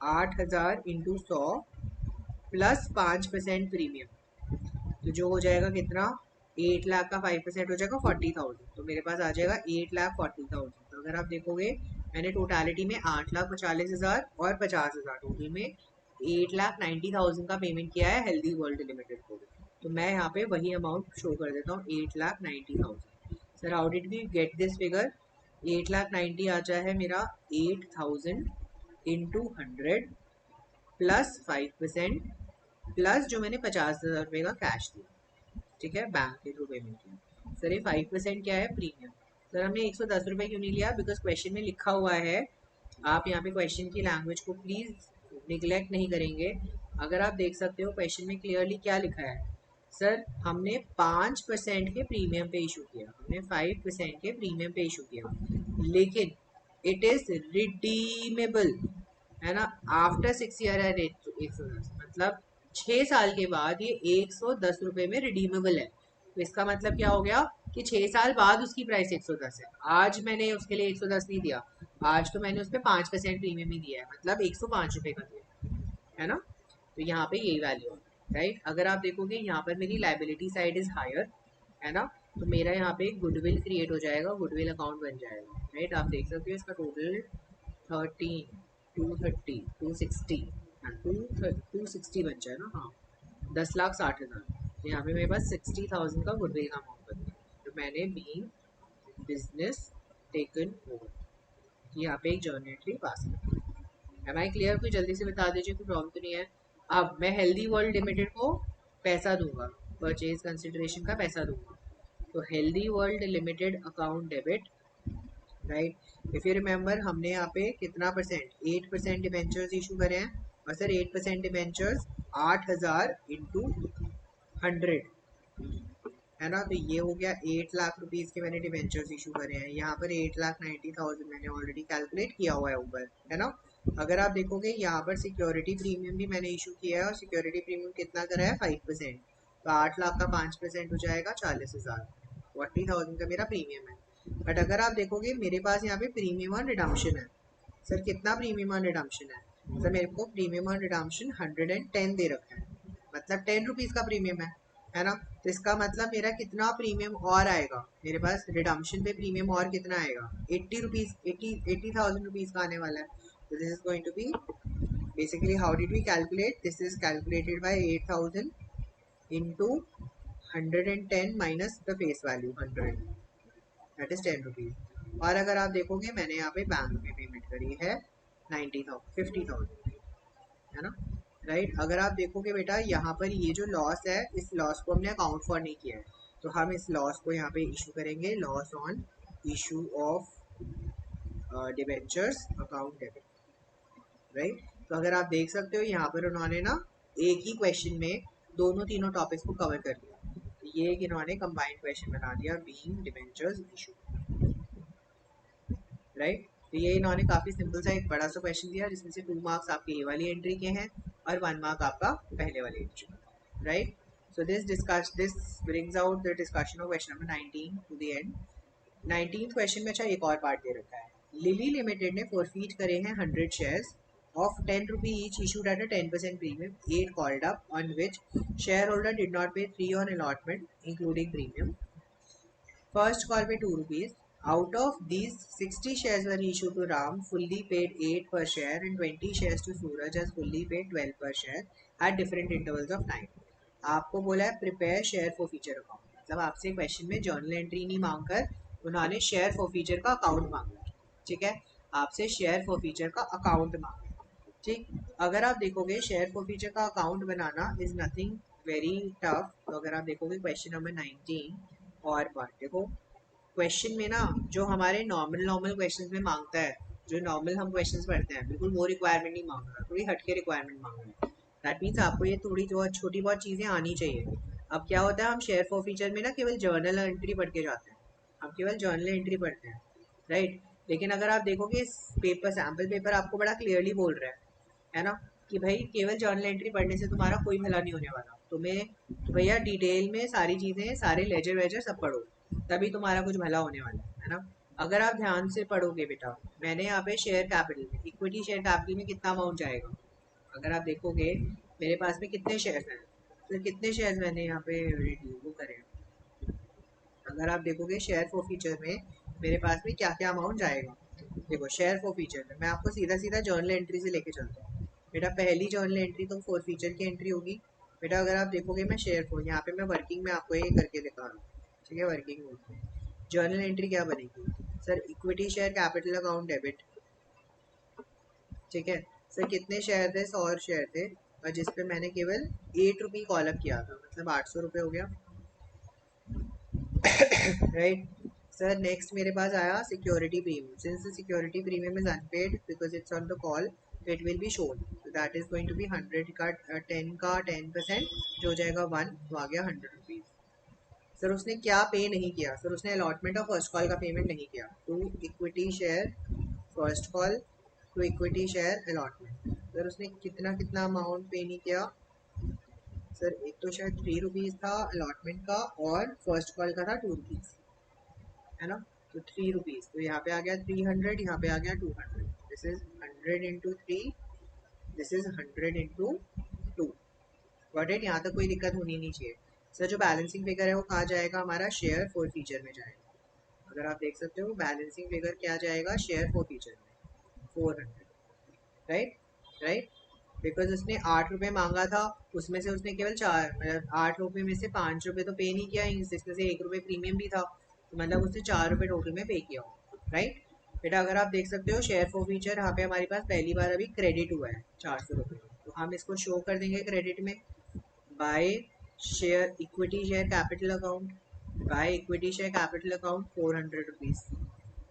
8,000 इंटू 100 प्लस 5% प्रीमियम, तो जो हो जाएगा कितना, 8 लाख का 5% हो जाएगा 40,000, तो मेरे पास आ जाएगा 8,40,000। तो अगर आप देखोगे मैंने टोटालिटी में 8,45,000 और 50,000, टोटल में 8,90,000 का पेमेंट किया है हेल्दी वर्ल्ड लिमिटेड को। तो मैं यहाँ पे वही अमाउंट शो कर देता हूँ, 8,90,000। Sir how did we get this figure, 8,90,000 आ जाए है मेरा 8,000 इंटू 100 प्लस 5% प्लस जो मैंने 50,000 रुपये का कैश दिया, ठीक है, बैंक के थ्रू पेमेंट किया। सर ये 5% क्या है, प्रीमियम। सर हमने 110 रुपये क्यों नहीं लिया, बिकॉज क्वेश्चन में लिखा हुआ है, आप यहाँ पे क्वेश्चन की लैंग्वेज को प्लीज निगलेक्ट नहीं करेंगे। अगर आप देख सकते हो क्वेश्चन में क्लियरली क्या लिखा है, सर हमने 5% के प्रीमियम पे इशू किया, हमने 5% के प्रीमियम पे इशू किया, लेकिन इट इज रिडीमेबल, है ना, आफ्टर 6 ईयर है रेट 110, मतलब 6 साल के बाद ये 110 रुपये में रिडीमेबल है। तो इसका मतलब क्या हो गया कि 6 साल बाद उसकी प्राइस 110 है। आज मैंने उसके लिए 110 नहीं दिया, आज तो मैंने उस पर 5% प्रीमियम ही दिया है, मतलब 105 रुपये का दिया है ना। तो यहाँ पे यही वैल्यू है, राइट। अगर आप देखोगे यहाँ पर मेरी लाइबिलिटी साइड इज हायर, है ना, तो मेरा यहाँ पे गुडविल क्रिएट हो जाएगा, गुडविल अकाउंट बन जाएगा, राइट। आप देख सकते हो इसका टोटल 13, 230, 260, हाँ 260 बन जाए ना, हाँ 10,60,000। तो यहाँ पे मेरे पास 60,000 का गुडविल का अमाउंट बन गया, तो मैंने बीइंग बिजनेस टेकन ओवर, यहाँ पे एक जर्नल एंट्री पास कर। एम आई क्लियर, कोई जल्दी से बता दीजिए, कोई प्रॉब्लम तो नहीं है। अब मैं हेल्दी वर्ल्ड लिमिटेड को पैसा दूंगा, परचेज कंसिडरेशन का पैसा दूंगा, तो healthy world limited account debit, right. If you remember हमने यहाँ पे कितना परसेंट, 8% डिबेंचर्स इशू करे हैं, और सर 8% डिबेंचर्स 8,000 इंटू 100, है ना, तो ये हो गया 8 लाख रुपीज़ के मैंने डिबेंचर्स इशू करे हैं। यहाँ पर 8,90,000 मैंने ऑलरेडी कैलकुलेट किया हुआ है ऊपर, है ना। अगर आप देखोगे यहाँ पर सिक्योरिटी प्रीमियम भी मैंने इशू किया है, और सिक्योरिटी प्रीमियम कितना करा है, 5%, तो 8 लाख का 5% हो जाएगा 40,000, 40,000 का मेरा प्रीमियम है। बट अगर आप देखोगे मेरे पास यहाँ पे प्रीमियम और रिडम्पशन है। सर कितना प्रीमियम और रिडम्पशन है, सर मेरे को प्रीमियम और रिडम्पशन 110 दे रखा है, मतलब 10 रुपीज़ का प्रीमियम है ना। तो इसका मतलब मेरा कितना प्रीमियम और आएगा, मेरे पास रिडम्पशन पे प्रीमियम और कितना आएगा, 80 रुपीज़, 80,000 रुपीज़ का आने वाला है। तो this is going to be basically, how did we calculate, this is calculated by 8,000 into 110 minus the face value 100, that is 10 rupees. और अगर आप देखोगे मैंने यहाँ पे बैंक में पेमेंट करी है 50,000, है ना, राइट। अगर आप देखोगे बेटा यहाँ पर ये जो लॉस है, इस लॉस को हमने अकाउंट फॉर नहीं किया है, तो हम इस लॉस को यहाँ पे इशू करेंगे, loss on issue of debentures account debit, right. तो अगर आप देख सकते हो यहाँ पर उन्होंने ना एक ही क्वेश्चन में दोनों तीनों टॉपिक्स को कवर कर लिया, तो ये एक इन्होंने कंबाइंड क्वेश्चन बना दिया, बीइंग डिबेंचर्स इशू, राइट। तो ये इन्होंने काफ़ी सिंपल सा एक बड़ा सा क्वेश्चन दिया, जिसमें से 2 मार्क्स आपके ये वाली एंट्री के हैं और 1 मार्क आपका पहले वाली entry, right. So this brings out the discussion of question number 19 to the end. 19th question में अच्छा एक और पार्ट दे रखा है, लिली लिमिटेड ने फॉरफीट करे हैं 100 shares of 10 rupee each issued at a 10% premium, 8 called up, on which shareholder did not pay 3 on allotment including premium. First call पे 2 rupees. Out of these 60 shares were issued to Ram, fully paid 8 per share, and 20 shares to Suraj as fully paid 12 per share at different intervals of time. आपको बोला है prepare share for future account. मतलब आपसे question में journal entry नहीं मांग कर उन्होंने शेयर फॉर फीचर का अकाउंट मांगा, ठीक है, आपसे शेयर फॉर फीचर का अकाउंट मांगा, ठीक। अगर आप देखोगे शेयर फॉर फीचर का account banana is nothing very tough. तो अगर आप देखोगे क्वेश्चन नंबर 19 और पार्ट, देखो क्वेश्चन में ना जो हमारे नॉर्मल नॉर्मल क्वेश्चंस में मांगता है, जो नॉर्मल हम क्वेश्चंस पढ़ते हैं, बिल्कुल वो रिक्वायरमेंट नहीं मांग रहा, थोड़ी हटके रिक्वायरमेंट मांग रहा है। दैट मीन्स आपको ये थोड़ी जो छोटी बहुत चीज़ें आनी चाहिए। अब क्या होता है, हम शेयर फॉर फीचर में ना केवल जर्नल एंट्री पढ़ के जाते हैं, हम केवल जर्नल एंट्री पढ़ते हैं, राइट। लेकिन अगर आप देखोगे इस पेपर, सैम्पल पेपर आपको बड़ा क्लियरली बोल रहा है ना, कि भाई केवल जर्नल एंट्री पढ़ने से तुम्हारा कोई भला नहीं होने वाला, तुम्हें तो भैया डिटेल में सारी चीज़ें, सारे लेजर वेजर सब पढ़ो, तभी तुम्हारा कुछ भला होने वाला है ना। अगर आप ध्यान से पढ़ोगे बेटा, मैंने यहाँ पे शेयर कैपिटल में, इक्विटी शेयर कैपिटल में कितना अमाउंट जाएगा, अगर आप देखोगे मेरे पास में कितने शेयर्स हैं, तो कितने शेयर्स मैंने यहाँ पे वो करे, अगर आप देखोगे शेयर फॉर फीचर में मेरे पास में क्या क्या अमाउंट जाएगा। देखो शेयर फॉर फीचर में मैं आपको सीधा सीधा जर्नल एंट्री से लेके चलता हूँ बेटा। पहली जर्नल एंट्री तो फॉर फीचर की एंट्री होगी बेटा। अगर आप देखोगे मैं शेयर फॉर, यहाँ पे मैं वर्किंग में आपको ये करके दिखा रहा हूँ, ठीक है, वर्किंग में जर्नल एंट्री क्या बनेगी sir, equity share capital account debit, ठीक है। सर कितने शेयर थे, 100 शेयर थे, और जिसपे मैंने केवल 8 रुपये कॉलअप किया था, मतलब 800 रुपये हो गया, राइट। सर नेक्स्ट मेरे पास आया security premium, since the security premium is unpaid because it's on the call, it will be shown, so that is going to be 100 का 10 का 10% जो हो जाएगा 1, तो आ गया 100 रुपीज। सर उसने क्या पे नहीं किया, सर उसने अलॉटमेंट और फर्स्ट कॉल का पेमेंट नहीं किया, to equity share first call, to equity share allotment, sir उसने कितना कितना अमाउंट पे नहीं किया, सर एक तो शायद 3 रुपीज़ था अलॉटमेंट का, और फर्स्ट कॉल का था 2 रुपीज़, है ना। तो 3 रुपीज़, तो यहाँ पे आ गया 300, यहाँ पे आ गया 200, this is 100 into 3, this is 100 into 2, got it. यहाँ तक कोई दिक्कत होनी नहीं चाहिए। सर जो बैलेंसिंग फिगर है वो कहाँ जाएगा, हमारा शेयर फॉर फीचर में जाएगा। अगर आप देख सकते हो बैलेंसिंग फिगर क्या जाएगा, शेयर फॉर फीचर में 400, राइट, राइट। बिकॉज उसने 8 रुपये मांगा था, उसमें से उसने केवल 4, मतलब 8 रुपये में से 5 रुपये तो पे नहीं किया, जिसमें से 1 रुपये प्रीमियम भी था, तो मतलब उसने 4 रुपये टोटल में पे किया, राइट। बेटा अगर आप देख सकते हो शेयर फॉर फीचर यहाँ पे हमारे पास पहली बार अभी क्रेडिट हुआ है 400 रुपये, तो हम इसको शो कर देंगे क्रेडिट में, by share equity share capital account, by equity share capital account 400 rupees.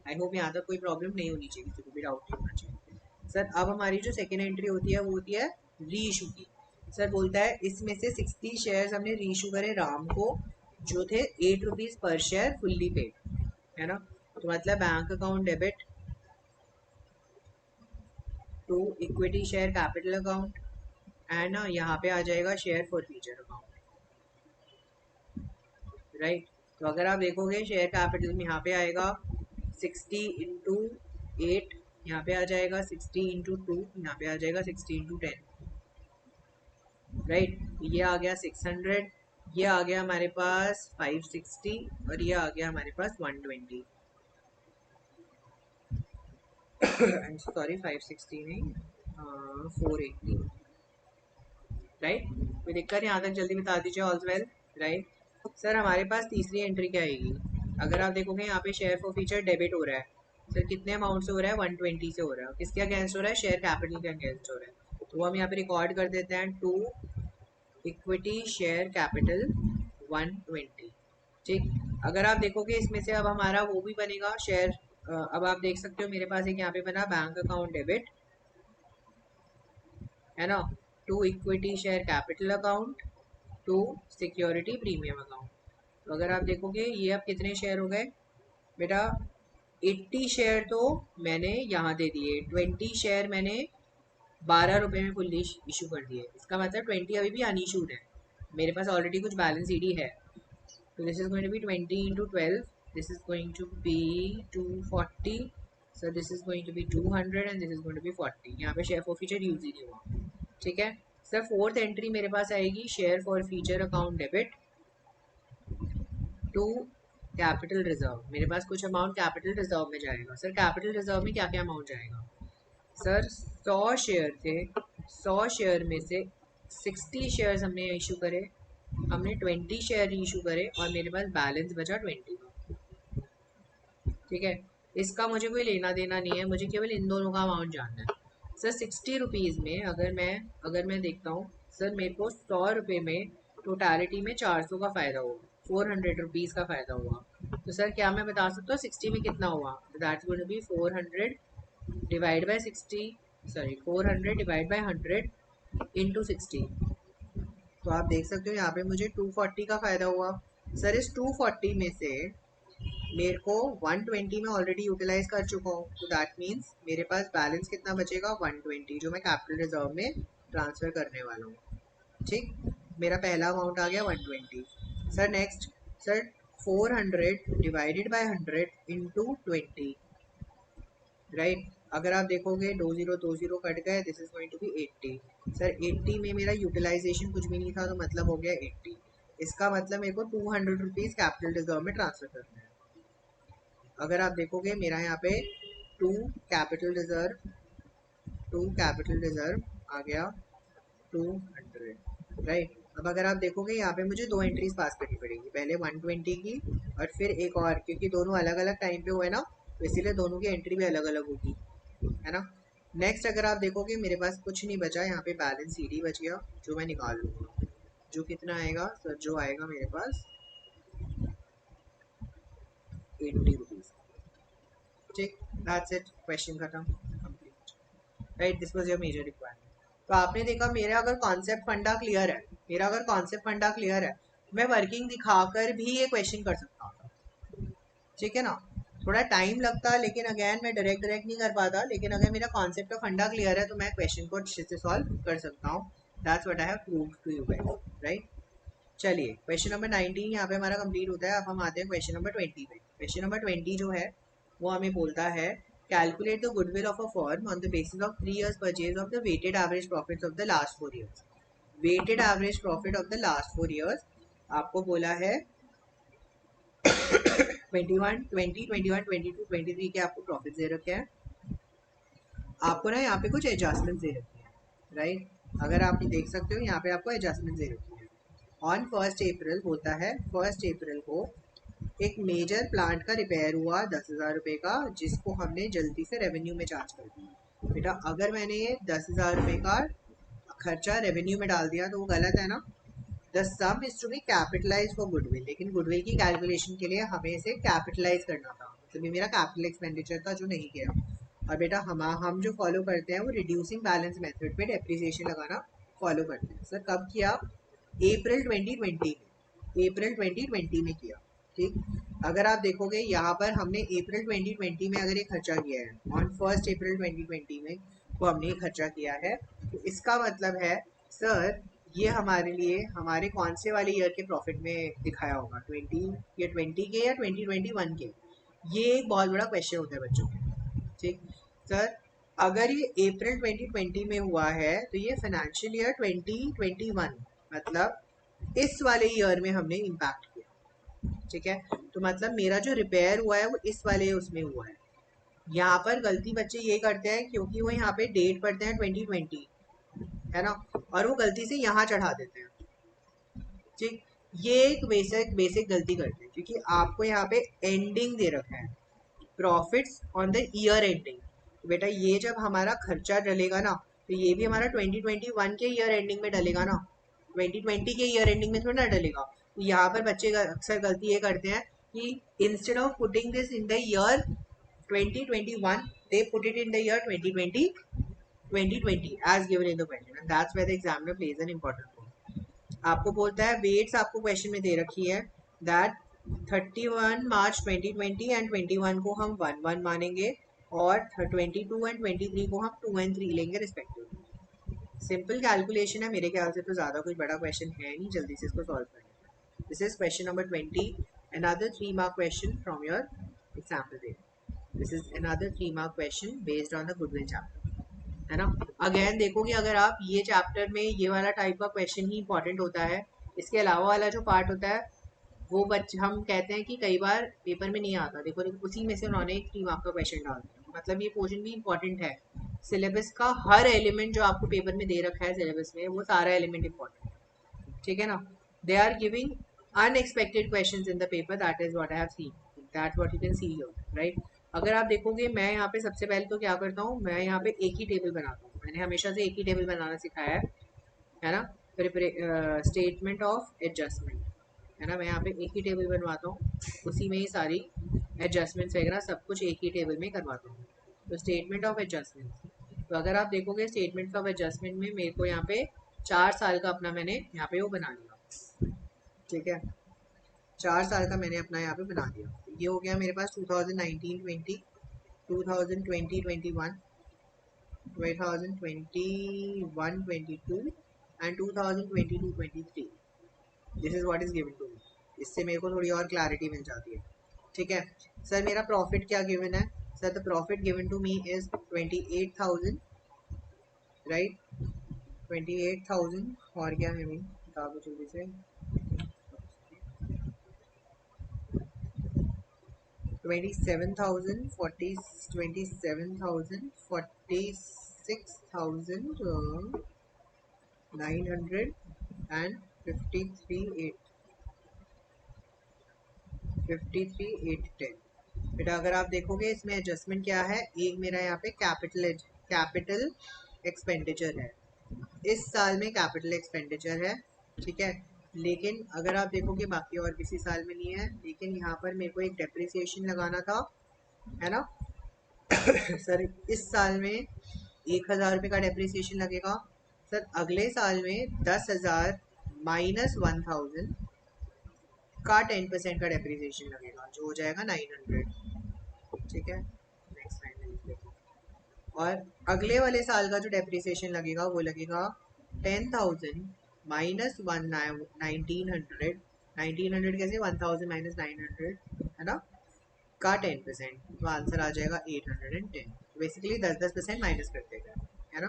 I hope यहाँ तक कोई प्रॉब्लम नहीं होनी चाहिए, किसी को भी डाउट नहीं होना चाहिए। सर अब हमारी जो सेकेंड एंट्री होती है वो होती है री इशू की। सर बोलता है इसमें से 60 शेयर्स हमने री इशू करे राम को, जो थे 8 रुपीज़ पर शेयर फुल्ली पेड, है ना। तो मतलब bank account debit to equity share capital account, and ना यहाँ पे आ जाएगा share forfeiture account, right. तो अगर आप देखोगे शेयर कैपिटल में यहाँ पे आएगा 60 इंटू 8, यहाँ पे आ जाएगा 60 इंटू 2, यहाँ पे आ जाएगा 60 इंटू 10, राइट। ये आ गया 600, ये आ गया हमारे पास 560, और ये आ गया हमारे पास 120, सॉरी 560 नहीं, 480, राइट। कोई दिक्कत यहाँ तक जल्दी बता दीजिए, ऑल वेल, राइट। सर हमारे पास तीसरी एंट्री क्या आएगी, अगर आप देखोगे यहाँ पे शेयर फॉर फीचर डेबिट हो रहा है, सर कितने अमाउंट से हो रहा है, 120 से हो रहा है, किसके अगेंस्ट हो रहा है, शेयर कैपिटल के अगेंस्ट हो रहा है, तो हम यहाँ पे रिकॉर्ड कर देते हैं टू इक्विटी शेयर कैपिटल 120, ठीक। अगर आप देखोगे इसमें से अब हमारा वो भी बनेगा शेयर, अब आप देख सकते हो मेरे पास एक यहाँ पे बना बैंक अकाउंट डेबिट, है ना, to equity share capital account, to security premium account. तो अगर आप देखोगे ये अब कितने शेयर हो गए बेटा, 80 शेयर तो मैंने यहाँ दे दिए, 20 शेयर मैंने 12 रुपये में फुल्ली इशू कर दिए, इसका मतलब 20 अभी भी अनइशूड है, मेरे पास ऑलरेडी कुछ बैलेंस ईडी है। तो this is going to be 20 into 12, this is going to be 240, sir this is going to be 200, and this is going to be 40। यहाँ पे शेयर फॉर फीचर यूज ही नहीं हुआ, ठीक है। सर फोर्थ एंट्री मेरे पास आएगी share forfeiture account debit to capital reserve, मेरे पास कुछ अमाउंट कैपिटल रिजर्व में जाएगा। सर कैपिटल रिजर्व में क्या क्या अमाउंट जाएगा, सर 100 शेयर थे, 100 शेयर में से 60 शेयर्स हमने इशू करे, हमने 20 शेयर इशू करे और मेरे पास बैलेंस बचा 20 का, ठीक है। इसका मुझे कोई लेना देना नहीं है, मुझे केवल इन दोनों का अमाउंट जानना है। सर 60 रुपीज़ में अगर मैं देखता हूँ सर, मेरे को 100 रुपये में टोटालिटी में 400 का फ़ायदा हुआ, 400 रुपीज़ का फ़ायदा हुआ। तो सर क्या मैं बता सकता हूँ 60 में कितना हुआ? That's going to be 400 divide by 60, sorry 400 divide by 100 into 60। तो आप देख सकते हो यहाँ पे मुझे 240 का फ़ायदा हुआ। सर इस 240 में से मेरे को 120 में ऑलरेडी यूटिलाइज कर चुका हूँ, तो दैट मीन्स मेरे पास बैलेंस कितना बचेगा? 120, जो मैं कैपिटल रिजर्व में ट्रांसफर करने वाला हूँ, ठीक। मेरा पहला अमाउंट आ गया 120। Sir next, sir 400 divided by 100 into 20, right. अगर आप देखोगे 20 कट गए, this is going to be 80। Sir 80 में मेरा यूटिलाइजेशन कुछ भी नहीं था, तो मतलब हो गया 80। इसका मतलब मेरे को 200 रुपीज़ कैपिटल रिजर्व में ट्रांसफर करना है। अगर आप देखोगे मेरा यहाँ पे टू कैपिटल रिजर्व, आ गया 200, राइट। अब अगर आप देखोगे यहाँ पे मुझे दो एंट्रीज पास करनी पड़ेगी, पहले 120 की और फिर एक और, क्योंकि दोनों अलग अलग टाइम पे हुए ना, तो इसीलिए दोनों की एंट्री भी अलग अलग होगी, है ना। नेक्स्ट अगर आप देखोगे मेरे पास कुछ नहीं बचा, यहाँ पे बैलेंस सीडी बच गया, जो मैं निकाल लूँगा। जो कितना आएगा सर? जो आएगा मेरे पास 80 रुपीज़, ठीक। दैट्स इट, क्वेश्चन खत्म, complete, right. This was your major requirement. तो आपने देखा मेरा अगर कॉन्सेप्ट फंडा क्लियर है, मैं वर्किंग दिखाकर भी ये क्वेश्चन कर सकता हूँ, ठीक है ना। थोड़ा टाइम लगता, लेकिन अगेन मैं डायरेक्ट नहीं कर पाता, लेकिन अगर मेरा कॉन्सेप्ट का फंडा क्लियर है तो मैं क्वेश्चन को अच्छे से सॉल्व कर सकता हूँ। That's what I have proved to you guys, right. चलिए क्वेश्चन नंबर 19 यहाँ पे हमारा कंप्लीट होता है। अब हम आते हैं क्वेश्चन नंबर 20 पे। क्वेश्चन नंबर 20 जो है वो हमें बोलता है, calculate the goodwill of a firm on the basis of 3 years purchase of the weighted average profits of the last 4 years। Weighted average profit of the last 4 years आपको बोला है 21, 20, 21, 22, 23 के आपको प्रॉफिट दे रखे हैं। आपको ना यहाँ पे कुछ एडजस्टमेंट दे रखी है, राइट। अगर आप देख सकते हो यहाँ पे आपको एडजस्टमेंट दे रखी है। ऑन 1 अप्रैल होता है, 1 अप्रैल को एक मेजर प्लांट का रिपेयर हुआ 10,000 रुपये का, जिसको हमने जल्दी से रेवेन्यू में चार्ज कर दिया। बेटा अगर मैंने ये 10,000 रुपये का खर्चा रेवेन्यू में डाल दिया तो वो गलत है ना। The sum is to be capitalize for goodwill, लेकिन गुडविल की कैलकुलेशन के लिए हमें इसे कैपिटलाइज करना था, मतलब ये मेरा कैपिटल एक्सपेंडिचर था जो नहीं किया। और बेटा हम जो फॉलो करते हैं वो रिड्यूसिंग बैलेंस मेथड पे डेप्रिसिएशन लगाना फॉलो करते हैं। सर कब किया? अप्रैल 2020 में किया, ठीक। अगर आप देखोगे यहाँ पर हमने अप्रैल 2020 में अगर ये खर्चा किया है, ऑन 1 अप्रैल 2020 में तो हमने ये खर्चा किया है, तो इसका मतलब है सर ये हमारे लिए हमारे कौन से वाले ईयर के प्रॉफिट में दिखाया होगा? 20 या 20 के या 2021 के? ये एक बहुत बड़ा क्वेश्चन होता है बच्चों के, ठीक। सर अगर ये अप्रैल 2020 में हुआ है तो ये फाइनेंशियल ईयर 2021, मतलब इस वाले ईयर में हमने इम्पैक्ट किया, ठीक है। तो मतलब मेरा जो रिपेयर हुआ है वो इस वाले उसमें हुआ है। यहाँ पर गलती बच्चे ये करते हैं क्योंकि वो यहाँ पे डेट पढ़ते हैं 2020, है ना, और वो गलती से यहाँ चढ़ा देते हैं, ठीक। ये एक बेसिक बेसिक गलती करते हैं, क्योंकि आपको यहाँ पे एंडिंग दे रखा है, profits on the year ending. तो बेटा ये जब हमारा खर्चा डलेगा ना, तो ये भी हमारा 2021 के ईयर एंडिंग में डलेगा ना, 2020 के ईयर एंडिंग में थोड़ा ना डलेगा। तो यहाँ पर बच्चे अक्सर गलती ये करते हैं कि instead of putting this in the year 2021 they put it in the year 2020 as given in the question, and that's where the examiner plays an important role। आपको बोलता है वेट्स आपको क्वेश्चन में दे रखी है दैट 31 मार्च 2020 एंड 21 को हम 1 1 मानेंगे और 22 एंड 23 को हम 2 एंड 3 लेंगे रिस्पेक्टिवली। सिंपल कैलकुलेशन है, मेरे ख्याल से तो ज़्यादा कुछ बड़ा क्वेश्चन है नहीं, जल्दी से इसको सॉल्व करें। This is question number 20, another 3 mark question from your example paper। This is another 3 mark question based on the goodwill chapter, है ना। अगेन देखोगे अगर आप ये चैप्टर में ये वाला टाइप का क्वेश्चन ही इंपॉर्टेंट होता है, इसके अलावा वाला जो पार्ट होता है वो बच्चे हम कहते हैं कि कई बार पेपर में नहीं आता, देखो उसी में से उन्होंने एक 3 मार्क का क्वेश्चन डाल दिया, मतलब ये पोर्शन भी इंपॉर्टेंट है। सिलेबस का हर एलिमेंट जो आपको पेपर में दे रखा है सिलेबस में, वो सारा एलिमेंट इंपॉर्टेंट है, ठीक है ना। They are giving unexpected questions in the paper. That is what I have seen. That's what you can see here, right? अगर आप देखोगे मैं यहाँ पे सबसे पहले तो क्या करता हूँ, मैं यहाँ पे एक ही टेबल बनाता हूँ, मैंने हमेशा से एक ही टेबल बनाना सिखाया है ना। स्टेटमेंट ऑफ एडजस्टमेंट, है ना, मैं यहाँ पे एक ही टेबल बनवाता हूँ, उसी में ही सारी एडजस्टमेंट्स वगैरह सब कुछ एक ही टेबल में करवाता हूँ। तो स्टेटमेंट ऑफ एडजस्टमेंट, तो अगर आप देखोगे स्टेटमेंट ऑफ एडजस्टमेंट में मेरे को यहाँ पे 4 साल का अपना मैंने यहाँ पे वो बना लिया, ठीक है, 4 साल का मैंने अपना यहाँ पे बना दिया। ये हो गया मेरे पास 2019-20, 2020-21, 2021-22 and 2022-23। This is what is given to me. इससे मेरे को थोड़ी और क्लैरिटी मिल जाती है, ठीक है। सर मेरा प्रॉफिट क्या गिवन है? Sir the profit given to me is 28,000, right, 28,000। और क्या है भाई, बता दो जल्दी से। 27,000, 40, 27,000, 46,900 एंड 53,810। बेटा अगर आप देखोगे इसमें एडजस्टमेंट क्या है, एक मेरा यहाँ पे कैपिटल एक्सपेंडिचर है, इस साल में कैपिटल एक्सपेंडिचर है, ठीक है। लेकिन अगर आप देखोगे बाकी और किसी साल में नहीं है, लेकिन यहाँ पर मेरे को एक डेप्रिसिएशन लगाना था, है ना। सर इस साल में 1,000 रुपये का डेप्रिसिएशन लगेगा। सर अगले साल में 10,000 माइनस 1,000 का 10% का डेप्रिसिएशन लगेगा, जो हो जाएगा 900, ठीक है। नेक्स्ट लाइन में लिख लेते हैं। और अगले वाले साल का जो डेप्रिसिएशन लगेगा वो लगेगा 10,000 माइनस 1,900, 1,900 कैसे, 1,000 माइनस 900, है ना, का 10%, तो आंसर आ जाएगा 810। बेसिकली 10-10% माइनस करते गए, है ना।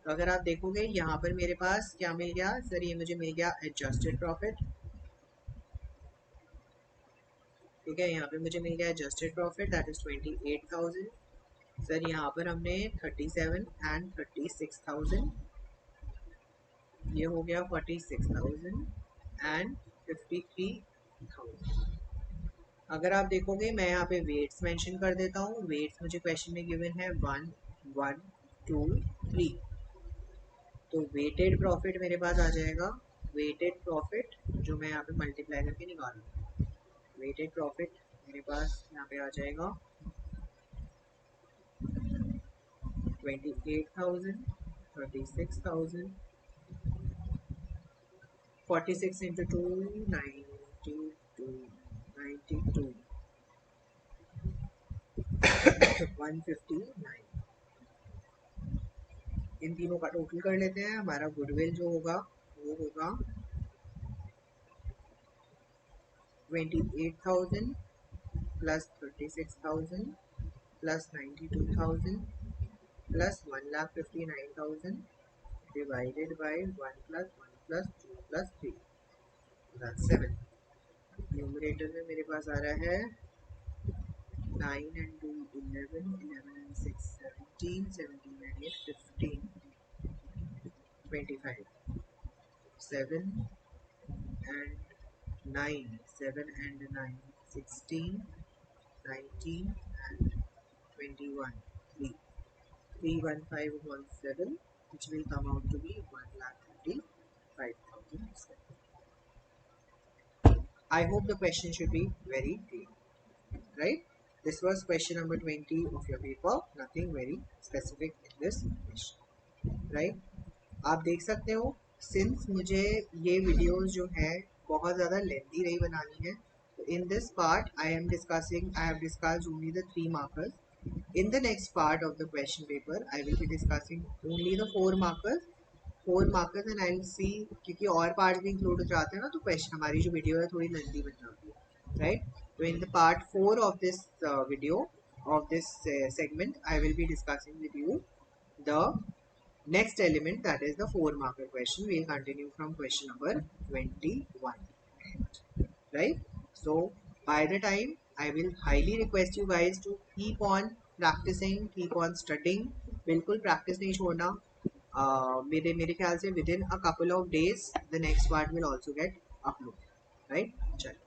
तो अगर आप देखोगे यहाँ पर मेरे पास क्या मिल गया सर, ये मुझे मिल गया एडजस्टेड प्रॉफिट, ठीक है। यहाँ पे मुझे मिल गया adjusted profit that is 28,000। Sir यहाँ पर हमने 37 एंड 36,000, ये हो गया 46,000 एंड 53,000। अगर आप देखोगे मैं यहाँ पे वेट्स मेंशन कर देता हूँ, वेट्स मुझे क्वेश्चन में गिवन है 1, 1, 2, 3, तो वेटेड प्रॉफिट मेरे पास आ जाएगा, वेटेड प्रॉफिट जो मैं यहाँ पे मल्टीप्लाई करके निकालूंगा, वेटेड प्रॉफिट मेरे पास यहाँ पे आ जाएगा 28,000, 36,000, 46 into 2, 92, 92, 159। इन तीनों का टोटल कर लेते हैं, हमारा गुडविल जो होगा वो होगा 28,000 plus 36,000 plus 92,000 plus 1,59,000 divided by 1 plus 1 plus 2 plus 3, that's 7। Numerator में मेरे पास आ रहा है 9 and 2 11, 11 and 6 17, 17 and 8 15, 25, 7 and 9, 7 and 9 16, 19 and 21, 3, 31517, which will come out to be 1,35,000. I hope the question should be very clear, right? This was question number 20 of your paper, nothing very specific in this question, right? आप देख सकते हो since मुझे ये videos जो है बहुत ज़्यादा लेंथी नहीं बनानी है, तो in this part I have discussed only the 3 markers. In the next part of the question paper I will be discussing only the 4 markers and I will see, क्योंकि और पार्ट भी इंक्लूड हो जाते हैं ना, तो क्वेश्चन हमारी जो वीडियो है थोड़ी लेंथी बन जाती है, राइट। तो in the part 4 of this video of this segment I will be discussing with you the next element, that is the 4 marker question. We will continue from question number 21, right? So by the time, I will highly request you guys to keep on practicing, keep on studying, बिल्कुल practice नहीं छोड़ना। मेरे ख्याल से within a couple of days the next part will also get upload, right? चलो।